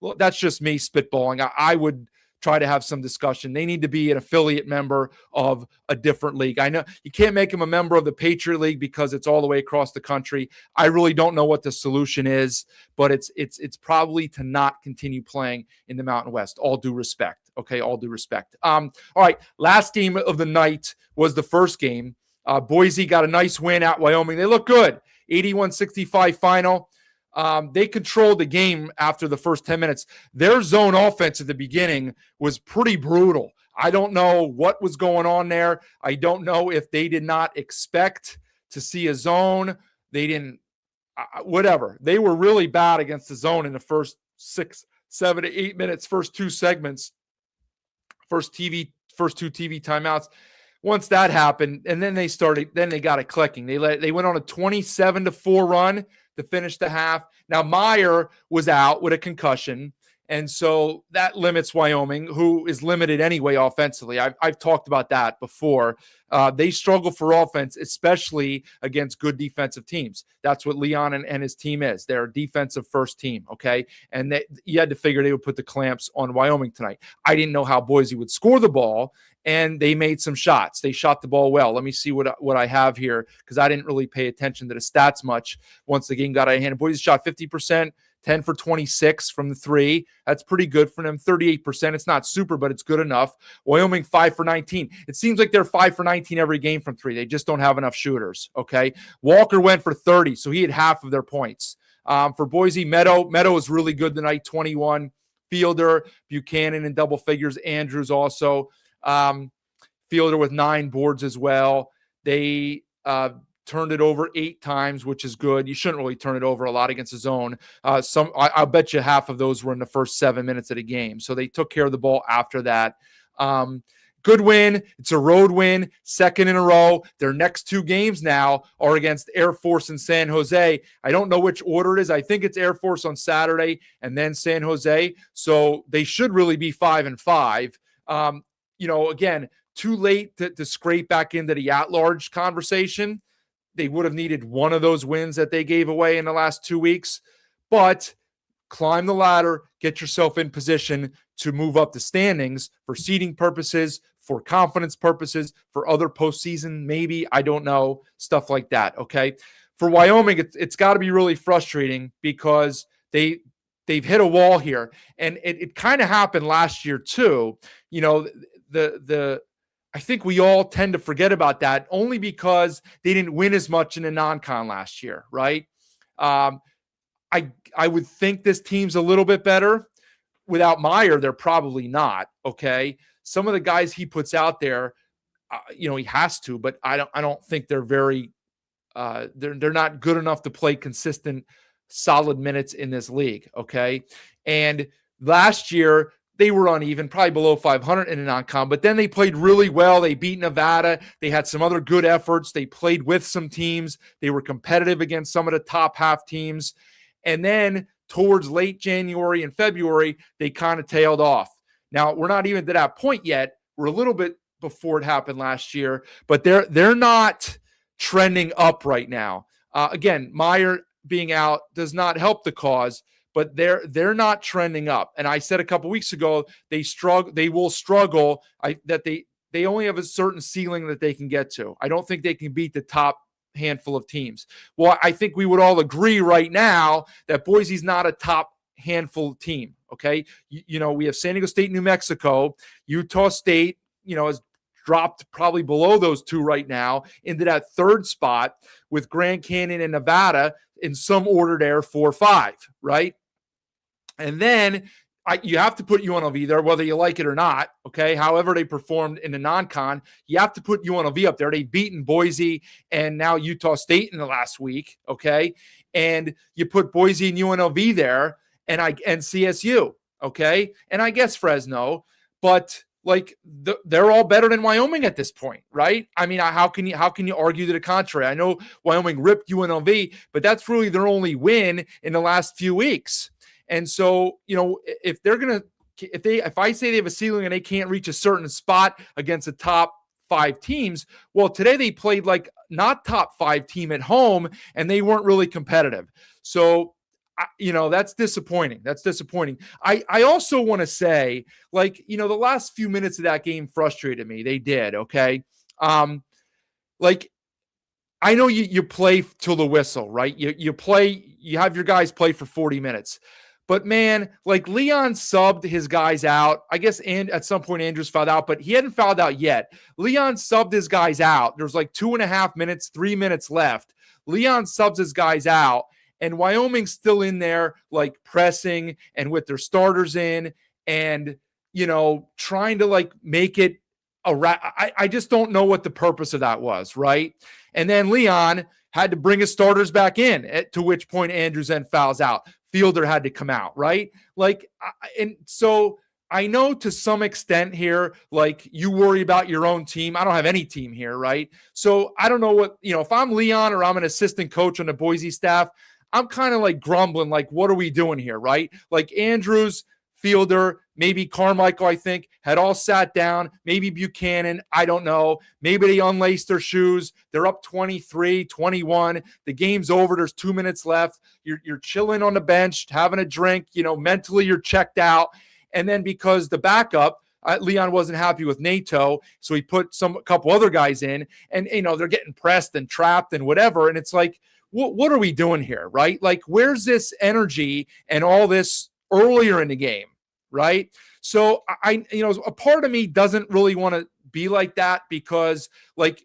well, that's just me spitballing. I would try to have some discussion. They need to be an affiliate member of a different league. I know you can't make them a member of the Patriot League because it's all the way across the country. I really don't know what the solution is, but it's probably to not continue playing in the Mountain West. All due respect. Okay, all due respect. All right, last game of the night was the first game. Boise got a nice win at Wyoming. They look good. 81-65 final. They controlled the game after the first 10 minutes. Their zone offense at the beginning was pretty brutal. I don't know what was going on there. I don't know if they did not expect to see a zone. They didn't, whatever. They were really bad against the zone in the first 6, 7 to 8 minutes, first 2 segments, first 2 TV timeouts. Once that happened, and then they got it clicking. They went on a 27-4 run to finish the half. Now, Meyer was out with a concussion, and so that limits Wyoming, who is limited anyway offensively. I've talked about that before. They struggle for offense, especially against good defensive teams. That's what Leon and his team is. They're a defensive first team, okay? And you had to figure they would put the clamps on Wyoming tonight. I didn't know how Boise would score the ball, and they made some shots. They shot the ball well. Let me see what I have here, because I didn't really pay attention to the stats much once the game got out of hand. Boise shot 50%, 10 for 26 from the 3. That's pretty good for them. 38%. It's not super, but it's good enough. Wyoming 5 for 19. It seems like they're 5 for 19 every game from 3. They just don't have enough shooters, okay? Walker went for 30, so he had half of their points. For Boise, Meadow was really good tonight, 21. Fielder, Buchanan in double figures. Andrews also. Fielder with 9 boards as well. They turned it over 8 times, which is good. You shouldn't really turn it over a lot against the zone. I'll bet you half of those were in the first 7 minutes of the game. So they took care of the ball after that. Good win. It's a road win, 2nd in a row. Their next 2 games now are against Air Force and San Jose. I don't know which order it is. I think it's Air Force on Saturday and then San Jose. So they should really be 5-5. Again, too late to scrape back into the at-large conversation. They would have needed one of those wins that they gave away in the last 2 weeks. But climb the ladder, get yourself in position to move up the standings for seeding purposes, for confidence purposes, for other postseason, maybe, I don't know, stuff like that, okay? For Wyoming, it's got to be really frustrating because they've hit a wall here. And it kind of happened last year too. I think we all tend to forget about that only because they didn't win as much in the non-con last year, right? I would think this team's a little bit better. Without Meyer, they're probably not, okay? Some of the guys he puts out there, he has to, but I don't think they're very they're not good enough to play consistent, solid minutes in this league, okay? And last year, they were uneven, probably below 500 in a non-con, but then they played really well. They beat Nevada. They had some other good efforts. They played with some teams. They were competitive against some of the top half teams. And then towards late January and February, they kind of tailed off. Now, we're not even to that point yet. We're a little bit before it happened last year, but they're not trending up right now. Again, Meyer being out does not help the cause, but they're not trending up. And I said a couple weeks ago they will struggle. That they only have a certain ceiling that they can get to. I don't think they can beat the top handful of teams. Well, I think we would all agree right now that Boise's not a top handful team. Okay, we have San Diego State, New Mexico, Utah State. Has dropped probably below those two right now into that third spot with Grand Canyon and Nevada in some order there, 4-5, right? And then you have to put UNLV there, whether you like it or not, okay? However they performed in the non-con, you have to put UNLV up there. They've beaten Boise and now Utah State in the last week, okay? And you put Boise and UNLV there and CSU, okay? And I guess Fresno, but they're all better than Wyoming at this point, right? I mean, how can you argue to the contrary? I know Wyoming ripped UNLV, but that's really their only win in the last few weeks. And so, if I say they have a ceiling and they can't reach a certain spot against the top 5 teams, well, today they played like not top 5 team at home and they weren't really competitive. So that's disappointing. I also want to say, the last few minutes of that game frustrated me. They did. Okay. I know you play till the whistle, right? You have your guys play for 40 minutes, but man, Leon subbed his guys out. I guess, and at some point Andrews fouled out, but he hadn't fouled out yet. Leon subbed his guys out. There's 2.5 minutes, 3 minutes left. Leon subs his guys out. And Wyoming's still in there, pressing and with their starters in and, trying to make it I just don't know what the purpose of that was, right? And then Leon had to bring his starters back in, to which point Andrews then fouls out. Fielder had to come out, right? And so I know to some extent here, you worry about your own team. I don't have any team here, right? So I don't know what, if I'm Leon or I'm an assistant coach on the Boise staff, I'm kind of grumbling, what are we doing here, right? Andrews, Fielder, maybe Carmichael, I think, had all sat down. Maybe Buchanan, I don't know. Maybe they unlaced their shoes. They're up 23, 21. The game's over. There's 2 minutes left. You're chilling on the bench, having a drink. Mentally you're checked out. And then because the backup, Leon wasn't happy with NATO, so he put a couple other guys in. And, they're getting pressed and trapped and whatever. And it's what are we doing here, right? Where's this energy and all this earlier in the game, right? So a part of me doesn't really want to be like that because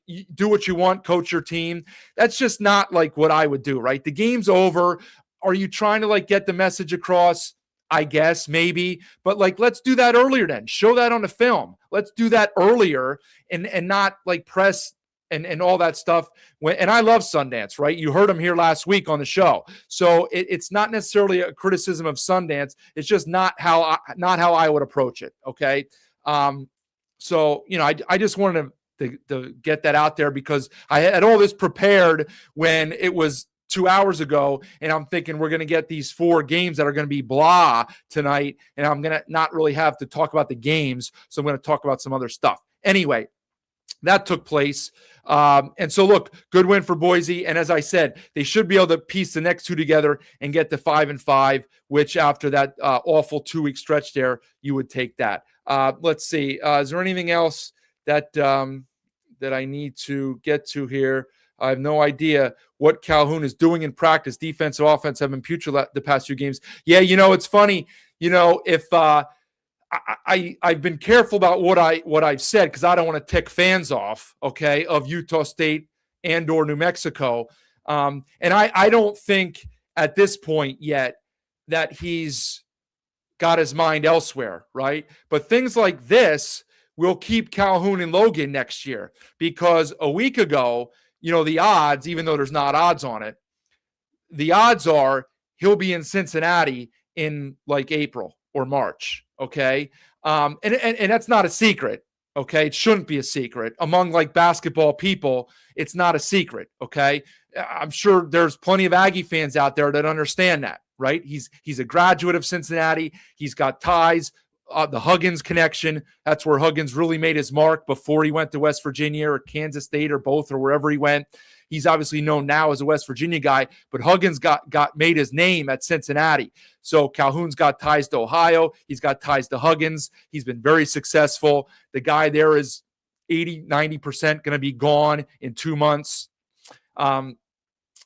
you do what you want, coach your team. That's just not what I would do, right? The game's over. Are you trying to get the message across? I guess maybe, but let's do that earlier then. Show that on the film. Let's do that earlier and not press and all that stuff. And I love Sundance, right? You heard him here last week on the show. So it's not necessarily a criticism of Sundance. It's just not how I would approach it. Okay. So, I just wanted to get that out there because I had all this prepared when it was 2 hours ago. And I'm thinking we're going to get these 4 games that are going to be blah tonight. And I'm going to not really have to talk about the games. So I'm going to talk about some other stuff. Anyway, that took place. And so, look, good win for Boise. And as I said, they should be able to piece the next 2 together and get to 5-5, which after that awful 2-week stretch there, you would take that. Let's see. Is there anything else that I need to get to here? I have no idea what Calhoun is doing in practice. Defensive, offense have been putrid the past few games. Yeah, it's funny. If I've been careful about what I've said because I don't want to tick fans off, okay, of Utah State and or New Mexico. And I don't think at this point yet that he's got his mind elsewhere, right? But things like this will keep Calhoun and Logan next year because a week ago, the odds, even though there's not odds on it, the odds are he'll be in Cincinnati in April or March. Okay. And that's not a secret. Okay. It shouldn't be a secret among like basketball people. It's not a secret. Okay. I'm sure there's plenty of Aggie fans out there that understand that, right? He's a graduate of Cincinnati. He's got ties. The Huggins connection. That's where Huggins really made his mark before he went to West Virginia or Kansas State or both or wherever he went. He's obviously known now as a West Virginia guy, but Huggins got made his name at Cincinnati. So Calhoun's got ties to Ohio. He's got ties to Huggins. He's been very successful. The guy there is 80, 90% going to be gone in 2 months. And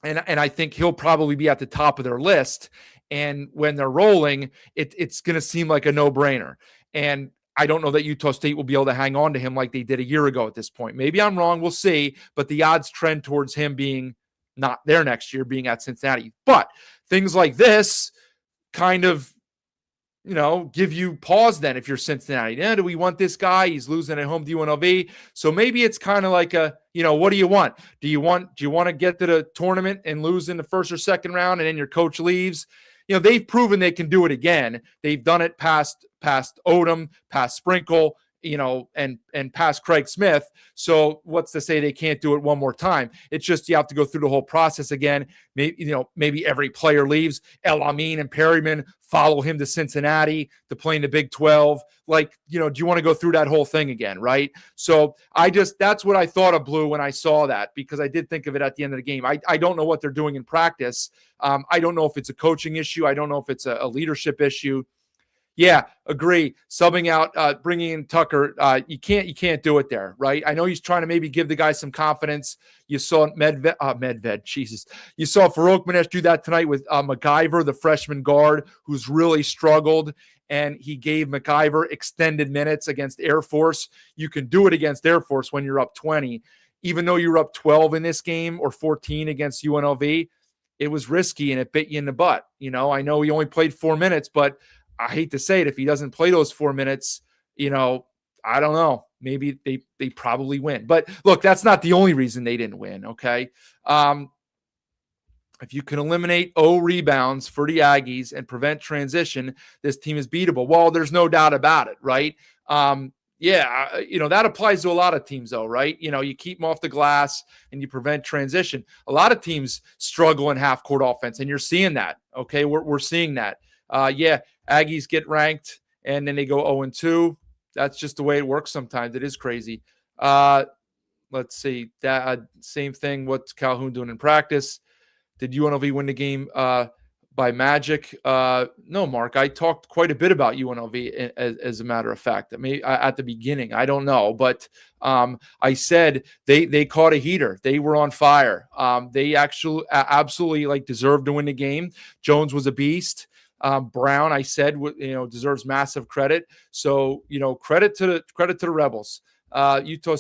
I think he'll probably be at the top of their list. And when they're rolling, it's going to seem like a no-brainer. And I don't know that Utah State will be able to hang on to him like they did a year ago at this point. Maybe I'm wrong. We'll see. But the odds trend towards him being not there next year, being at Cincinnati. But things like this kind of, give you pause then if you're Cincinnati. Do we want this guy? He's losing at home to UNLV. So maybe it's kind of like what do you want? Do you want to get to the tournament and lose in the first or second round and then your coach leaves? They've proven they can do it again. They've done it past Odom, past Sprinkle, and past Craig Smith. So what's to say they can't do it one more time? It's just you have to go through the whole process again. Maybe every player leaves. El Amin and Perryman follow him to Cincinnati to play in the Big 12. Do you want to go through that whole thing again, right? So that's what I thought of Blue when I saw that, because I did think of it at the end of the game. I don't know what they're doing in practice. I don't know if it's a coaching issue. I don't know if it's a leadership issue. Yeah, agree. Subbing out, bringing in Tucker, you can't do it there, right? I know he's trying to maybe give the guy some confidence. You saw Medved, Jesus. You saw Farouk Manesh do that tonight with MacIver, the freshman guard, who's really struggled, and he gave MacIver extended minutes against Air Force. You can do it against Air Force when you're up 20. Even though you're up 12 in this game or 14 against UNLV, it was risky and it bit you in the butt. I know he only played 4 minutes, but I hate to say it, if he doesn't play those 4 minutes, I don't know. Maybe they probably win. But look, that's not the only reason they didn't win, okay? If you can eliminate 0 rebounds for the Aggies and prevent transition, this team is beatable. Well, there's no doubt about it, right? That applies to a lot of teams, though, right? You keep them off the glass and you prevent transition. A lot of teams struggle in half-court offense, and you're seeing that, okay? We're seeing that. Aggies get ranked and then they go 0-2. That's just the way it works sometimes. It is crazy. Let's see. Same thing. What's Calhoun doing in practice? Did UNLV win the game by magic? No, Mark. I talked quite a bit about UNLV as a matter of fact. At the beginning, I don't know, but I said they caught a heater. They were on fire. They actually absolutely deserved to win the game. Jones was a beast. Brown, I said, deserves massive credit. So, credit to the Rebels. Utah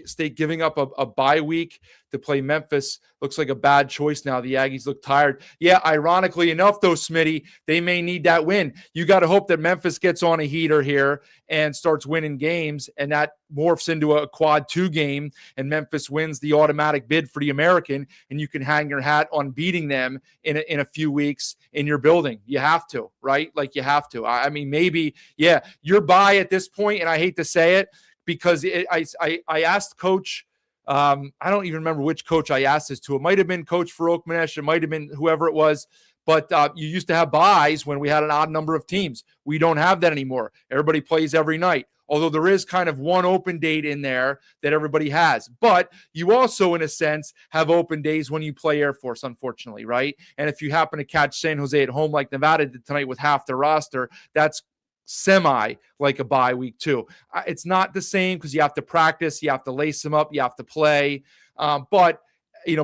State giving up a bye week to play Memphis looks like a bad choice now. The Aggies look tired. Yeah, ironically enough, though, Smitty, they may need that win. You got to hope that Memphis gets on a heater here and starts winning games, and that morphs into a quad 2 game, and Memphis wins the automatic bid for the American, and you can hang your hat on beating them in a few weeks in your building. You have to, right? You have to. I mean, maybe, yeah, you're by at this point, and I hate to say it, because I asked Coach, I don't even remember which coach I asked this to. It might have been Coach Farouk Manesh. It might have been whoever it was. But you used to have buys when we had an odd number of teams. We don't have that anymore. Everybody plays every night. Although there is kind of one open date in there that everybody has. But you also, in a sense, have open days when you play Air Force, unfortunately, right? And if you happen to catch San Jose at home like Nevada did tonight with half their roster, that's semi like a bye week too. It's not the same because you have to practice, you have to lace them up, you have to play. But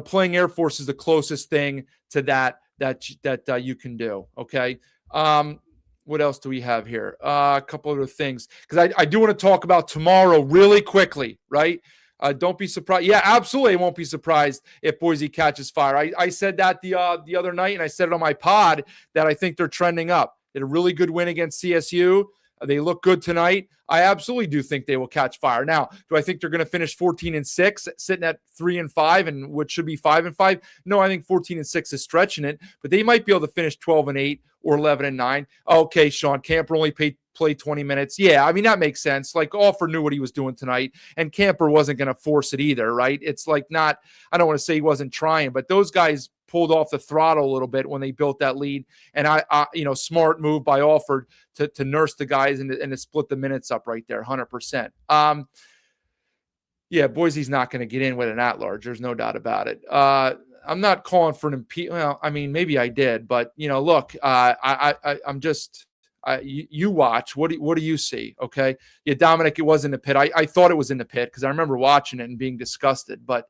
playing Air Force is the closest thing to that you can do. Okay. What else do we have here? A couple other things, because I do want to talk about tomorrow really quickly, right? Don't be surprised. Yeah, absolutely. I won't be surprised if Boise catches fire. I said that the other night, and I said it on my pod that I think they're trending up. Did a really good win against CSU. They look good tonight. I absolutely do think they will catch fire. Now, do I think they're going to finish 14-6, sitting at 3-5, and what should be 5-5? No, I think 14-6 is stretching it, but they might be able to finish 12-8 or 11-9. Okay, Sean, Camper only play 20 minutes. Yeah, I mean, that makes sense. Like, Alford knew what he was doing tonight, and Camper wasn't going to force it either, right? It's like not, I don't want to say he wasn't trying, but those guys pulled off the throttle a little bit when they built that lead. And I smart move by Alford to nurse the guys and to split the minutes up right there, 100%. Yeah, Boise's not going to get in with an at-large. There's no doubt about it. I'm not calling for an impeachment. Well, I mean, maybe I did, but look, I'm just. You watch. What do you see? Okay, yeah, Dominic, it was in the pit. I thought it was in the pit because I remember watching it and being disgusted. But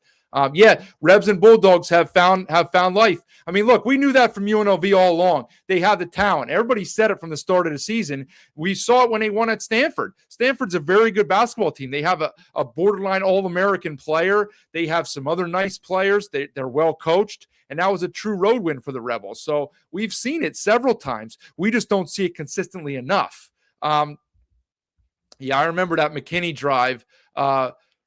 yeah, Rebs and Bulldogs have found life. I mean, look, we knew that from UNLV all along. They have the talent. Everybody said it from the start of the season. We saw it when they won at Stanford. Stanford's a very good basketball team. They have a borderline All-American player. They have some other nice players. They're well coached. And that was a true road win for the Rebels. So we've seen it several times. We just don't see it consistently enough. Yeah, I remember that McKinney drive,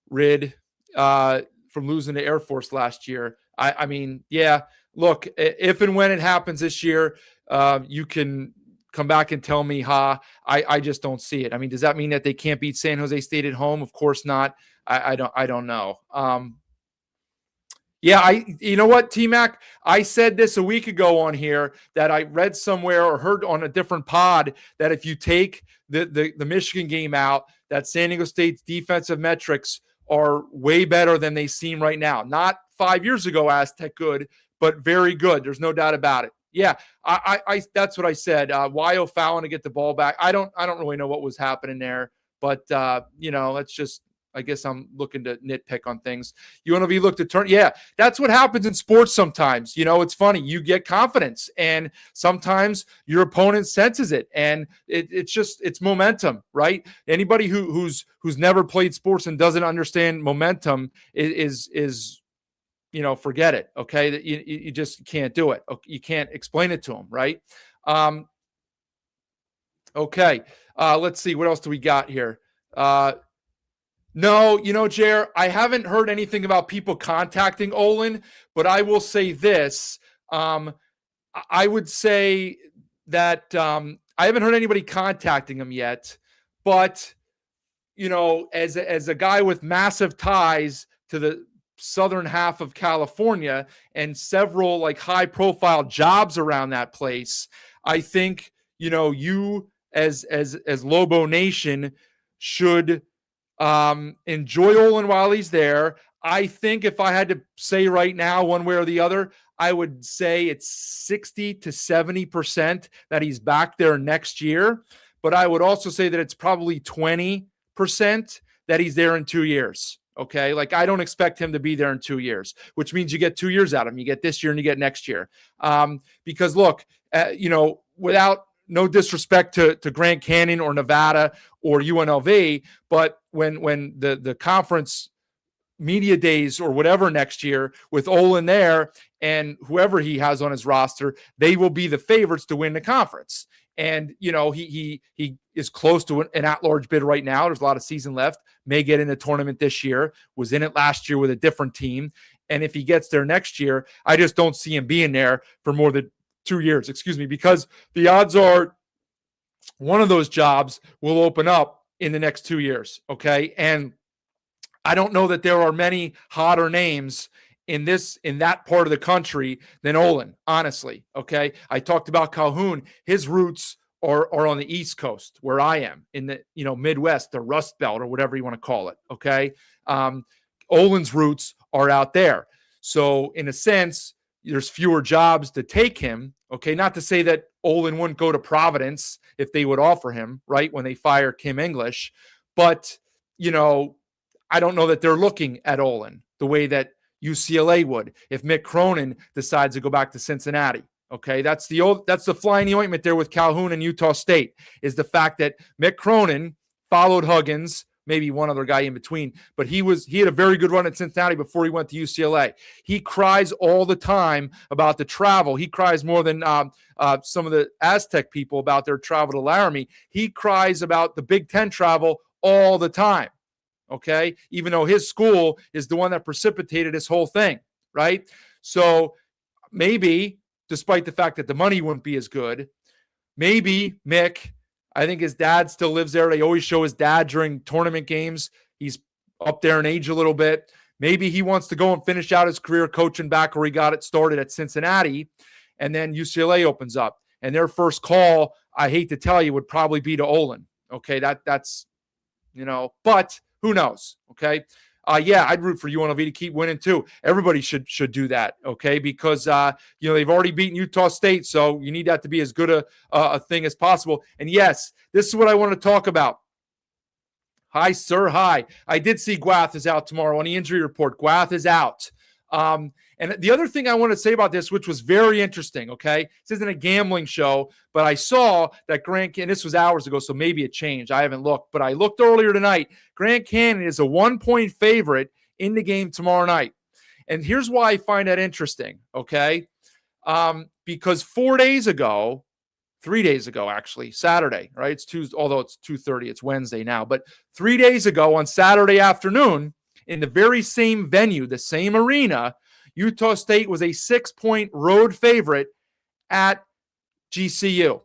Rid, from losing to Air Force last year. I mean, yeah, look, if and when it happens this year, you can come back and tell me, I just don't see it. I mean, does that mean that they can't beat San Jose State at home? Of course not. I don't know. Yeah, you know what, T-Mac? I said this a week ago on here that I read somewhere or heard on a different pod that if you take the Michigan game out, that San Diego State's defensive metrics are way better than they seem right now. Not 5 years ago Aztec good, but very good. There's no doubt about it. Yeah, I that's what I said. Wyo fouling to get the ball back. I don't really know what was happening there, but let's just. I guess I'm looking to nitpick on things. UNLV looked to turn. Yeah, that's what happens in sports sometimes. It's funny. You get confidence, and sometimes your opponent senses it, and it's momentum, right? Anybody who's never played sports and doesn't understand momentum is forget it. Okay, that you just can't do it. You can't explain it to them, right? Okay, let's see what else do we got here. No, Jer, I haven't heard anything about people contacting Olin, but I will say this. I would say that I haven't heard anybody contacting him yet, but, as a guy with massive ties to the southern half of California and several high profile jobs around that place, I think, you as Lobo Nation should enjoy Olin while he's there. I think if I had to say right now, one way or the other, I would say it's 60 to 70% that he's back there next year. But I would also say that it's probably 20% that he's there in 2 years. Okay. I don't expect him to be there in 2 years, which means you get 2 years out of him. You get this year and you get next year. Because look, without no disrespect to Grand Canyon or Nevada or UNLV, but when the conference media days or whatever next year with Olin there and whoever he has on his roster, they will be the favorites to win the conference. And, he is close to an at-large bid right now. There's a lot of season left, may get in the tournament this year, was in it last year with a different team. And if he gets there next year, I just don't see him being there for more than 2 years, because the odds are one of those jobs will open up in the next 2 years. Okay. And I don't know that there are many hotter names in that part of the country than Olin, honestly. Okay. I talked about Calhoun. His roots are on the East Coast where I am in the, Midwest, the Rust Belt or whatever you want to call it. Okay. Olin's roots are out there. So in a sense, there's fewer jobs to take him. Okay. Not to say that Olin wouldn't go to Providence if they would offer him, right, when they fire Kim English. But, I don't know that they're looking at Olin the way that UCLA would if Mick Cronin decides to go back to Cincinnati. Okay. That's the fly in the ointment there with Calhoun and Utah State, is the fact that Mick Cronin followed Huggins, maybe one other guy in between, but he had a very good run at Cincinnati before he went to UCLA. He cries all the time about the travel. He cries more than some of the Aztec people about their travel to Laramie. He cries about the Big Ten travel all the time. Okay, even though his school is the one that precipitated this whole thing, right? So maybe, despite the fact that the money wouldn't be as good, maybe Mick, I think his dad still lives there. They always show his dad during tournament games. He's up there in age a little bit. Maybe he wants to go and finish out his career coaching back where he got it started at Cincinnati, and then UCLA opens up. And their first call, I hate to tell you, would probably be to Olin. Okay, that's, but who knows? Okay. I'd root for UNLV to keep winning too. Everybody should do that. Okay. Because, they've already beaten Utah State. So you need that to be as good a thing as possible. And yes, this is what I want to talk about. Hi, sir. Hi. I did see Guath is out tomorrow on the injury report. Guath is out. And the other thing I want to say about this, which was very interesting, okay, this isn't a gambling show, but I saw that Grant Cannon, this was hours ago, so maybe it changed. I haven't looked, but I looked earlier tonight. Grant Cannon is a 1-point favorite in the game tomorrow night. And here's why I find that interesting, okay? Because 3 days ago, actually, Saturday, right? It's Tuesday, although it's 2:30, it's Wednesday now. But 3 days ago on Saturday afternoon, in the very same venue, the same arena, Utah State was a 6-point road favorite at GCU.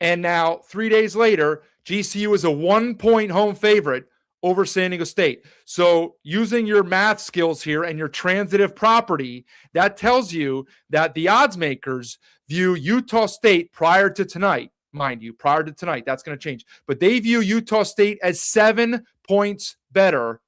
And now 3 days later, GCU is a 1-point home favorite over San Diego State. So using your math skills here and your transitive property, that tells you that the odds makers view Utah State prior to tonight, mind you, prior to tonight, that's going to change. But they view Utah State as 7 points better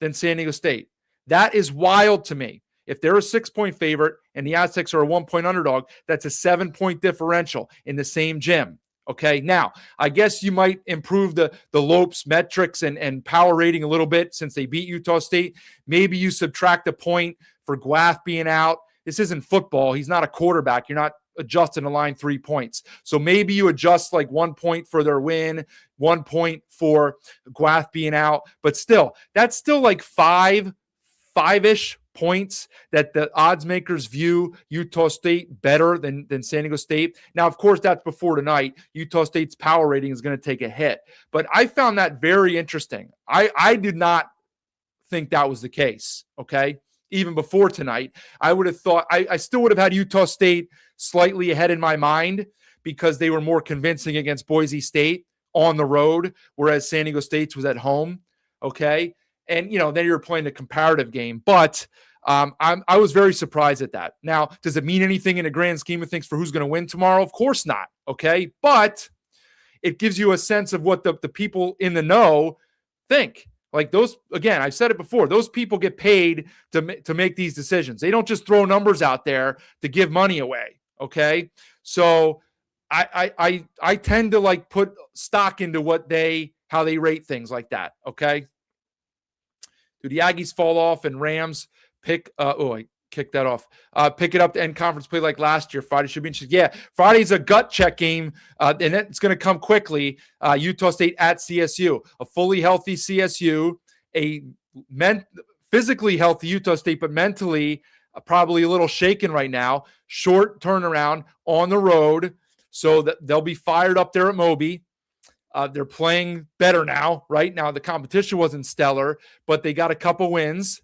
than San Diego State. That is wild to me. If they're a 6-point favorite and the Aztecs are a 1-point underdog, that's a 7-point differential in the same gym. Okay, now, I guess you might improve the Lopes metrics and power rating a little bit since they beat Utah State. Maybe you subtract a point for Guath being out. This isn't football. He's not a quarterback. You're not adjusting the line 3 points. So maybe you adjust like 1 point for their win, 1 point for Guath being out. But still, that's still like five-ish points that the odds makers view Utah State better than San Diego State. Now, of course, that's before tonight. Utah State's power rating is going to take a hit. But I found that very interesting. I did not think that was the case, okay? Even before tonight, I would have thought, I still would have had Utah State slightly ahead in my mind because they were more convincing against Boise State on the road, whereas San Diego State's was at home, okay? And, then you're playing a comparative game. But I was very surprised at that. Now, does it mean anything in the grand scheme of things for who's going to win tomorrow? Of course not, okay? But it gives you a sense of what the people in the know think. Like those, again, I've said it before, those people get paid to make these decisions. They don't just throw numbers out there to give money away, okay? So I tend to like put stock into how they rate things like that, okay? Do the Aggies fall off and Rams I kicked that off. Pick it up to end conference play like last year? Friday should be interesting. Yeah, Friday's a gut check game, and it's going to come quickly. Utah State at CSU. A fully healthy CSU, a physically healthy Utah State, but mentally probably a little shaken right now. Short turnaround on the road, so that they'll be fired up there at Moby. They're playing better now, right? Now the competition wasn't stellar, but they got a couple wins.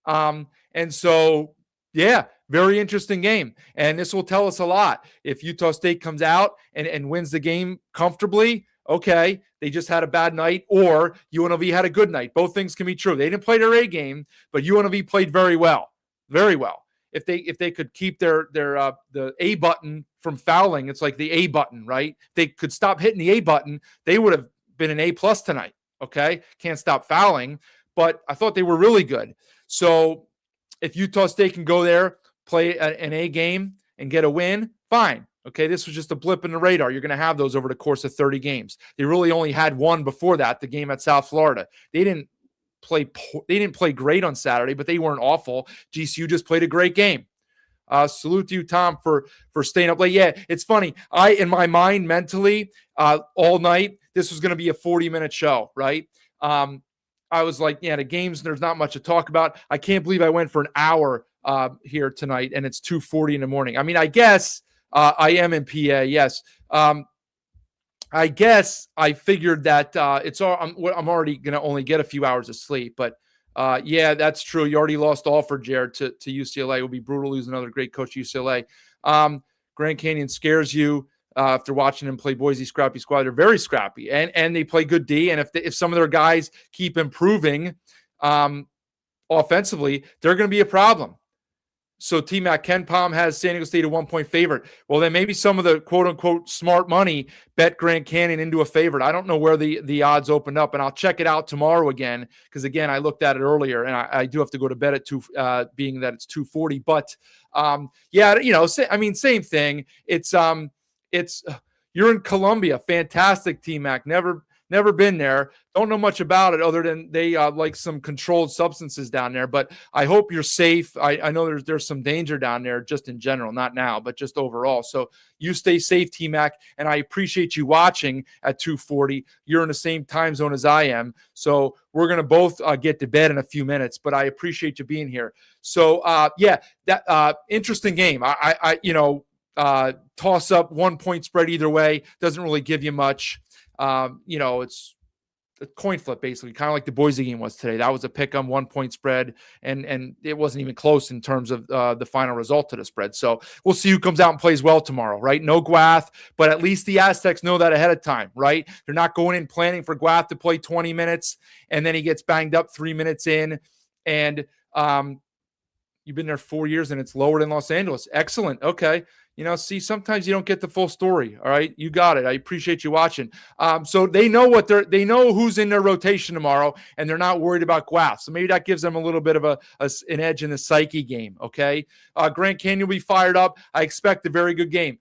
And so, yeah, very interesting game. And this will tell us a lot. If Utah State comes out and wins the game comfortably, okay, they just had a bad night, or UNLV had a good night. Both things can be true. They didn't play their A game, but UNLV played very well, very well. If they could keep the A button from fouling, it's like the A button, right? If they could stop hitting the A button, they would have been an A+ tonight, okay? Can't stop fouling, but I thought they were really good. So if Utah State can go there, play an A game, and get a win, fine. Okay, this was just a blip in the radar. You're going to have those over the course of 30 games. They really only had one before that, the game at South Florida. They didn't play great on Saturday, but they weren't awful. GCU just played a great game. Salute to you, Tom, for staying up late. Yeah, it's funny. In my mind, mentally, all night, this was going to be a 40-minute show, right? I was like, yeah, the games, there's not much to talk about. I can't believe I went for an hour here tonight, and it's 2:40 in the morning. I mean, I guess I am in PA, yes. I guess I figured that it's all. I'm already going to only get a few hours of sleep, but yeah, that's true. You already lost Alford, Jared, to UCLA. It would be brutal to lose another great coach, UCLA. Grand Canyon scares you after watching them play Boise Scrappy Squad. They're very scrappy, and they play good D. And if some of their guys keep improving offensively, they're going to be a problem. So T-Mac, Ken Palm has San Diego State a 1-point favorite. Well, then maybe some of the quote-unquote smart money bet Grand Canyon into a favorite. I don't know where the odds opened up, and I'll check it out tomorrow again because, again, I looked at it earlier, and I do have to go to bed at 2, being that it's 2:40. But, yeah, I mean, same thing. It's you're in Columbia. Fantastic, T-Mac. Never been there. Don't know much about it other than they like some controlled substances down there. But I hope you're safe. I know there's some danger down there just in general, not now, but just overall. So you stay safe, T-Mac, and I appreciate you watching at 2:40. You're in the same time zone as I am. So we're going to both get to bed in a few minutes, but I appreciate you being here. So, yeah, that interesting game. Toss up 1-point spread either way. Doesn't really give you much. It's a coin flip, basically, kind of like the Boise game was today. That was a pick 'em 1-point spread, and it wasn't even close in terms of the final result of the spread. So we'll see who comes out and plays well tomorrow, right? No Guath, but at least the Aztecs know that ahead of time, right? They're not going in planning for Guath to play 20 minutes, and then he gets banged up 3 minutes in, and you've been there 4 years, and it's lower than Los Angeles. Excellent. Okay. See, sometimes you don't get the full story. All right. You got it. I appreciate you watching. So they know they know who's in their rotation tomorrow, and they're not worried about Guath. So maybe that gives them a little bit of an edge in the psyche game. Okay. Grand Canyon will be fired up. I expect a very good game.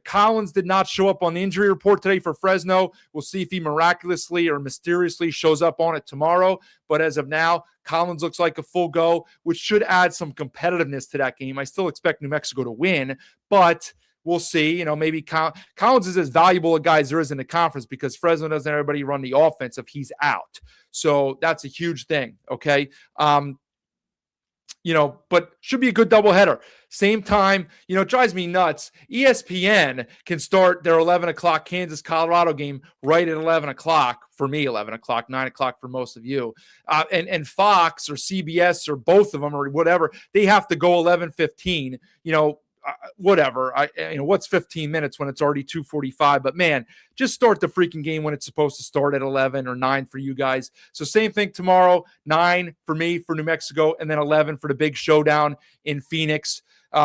Collins did not show up on the injury report today for Fresno. We'll see if he miraculously or mysteriously shows up on it tomorrow. But as of now, Collins looks like a full go, which should add some competitiveness to that game. I still expect New Mexico to win, but we'll see. Maybe Collins is as valuable a guy as there is in the conference because Fresno doesn't have everybody run the offense if he's out. So that's a huge thing, okay? But should be a good doubleheader. Same time, it drives me nuts. ESPN can start their 11 o'clock Kansas-Colorado game right at 11 o'clock. For me, 11 o'clock, 9 o'clock for most of you. And Fox or CBS or both of them or whatever, they have to go 11:15. Whatever. What's 15 minutes when it's already 2:45? But man, just start the freaking game when it's supposed to start at 11 or 9 for you guys. So same thing tomorrow, 9 for me for New Mexico, and then 11 for the big showdown in Phoenix.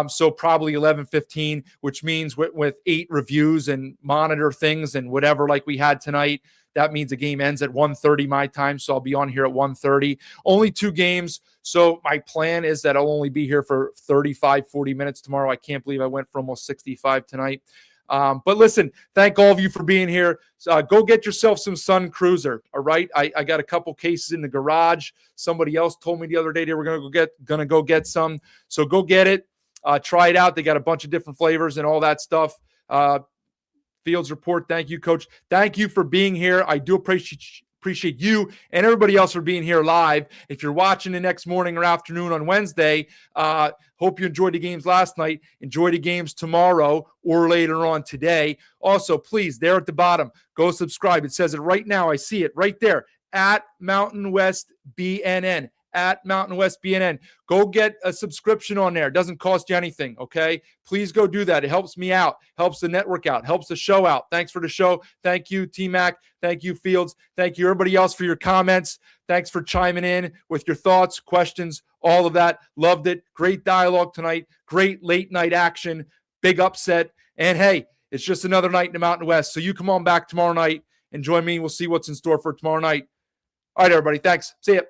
So probably 11:15, which means with 8 reviews and monitor things and whatever like we had tonight, that means the game ends at 1:30 my time. So I'll be on here at 1:30. Only 2 games. So my plan is that I'll only be here for 35, 40 minutes tomorrow. I can't believe I went for almost 65 tonight. But listen, thank all of you for being here. Go get yourself some Sun Cruiser. All right. I got a couple cases in the garage. Somebody else told me the other day they were going to go get some. So go get it. Try it out. They got a bunch of different flavors and all that stuff. Fields Report. Thank you, Coach. Thank you for being here. I do appreciate you and everybody else for being here live. If you're watching the next morning or afternoon on Wednesday, hope you enjoyed the games last night. Enjoy the games tomorrow or later on today. Also, please, there at the bottom, go subscribe. It says it right now. I see it right there at Mountain West BNN. At Mountain West BNN. Go get a subscription on there. It doesn't cost you anything, okay? Please go do that. It helps me out, helps the network out, helps the show out. Thanks for the show. Thank you, T-Mac. Thank you, Fields. Thank you, everybody else, for your comments. Thanks for chiming in with your thoughts, questions, all of that. Loved it. Great dialogue tonight. Great late night action. Big upset. And hey, it's just another night in the Mountain West. So you come on back tomorrow night and join me. We'll see what's in store for tomorrow night. All right, everybody. Thanks. See ya.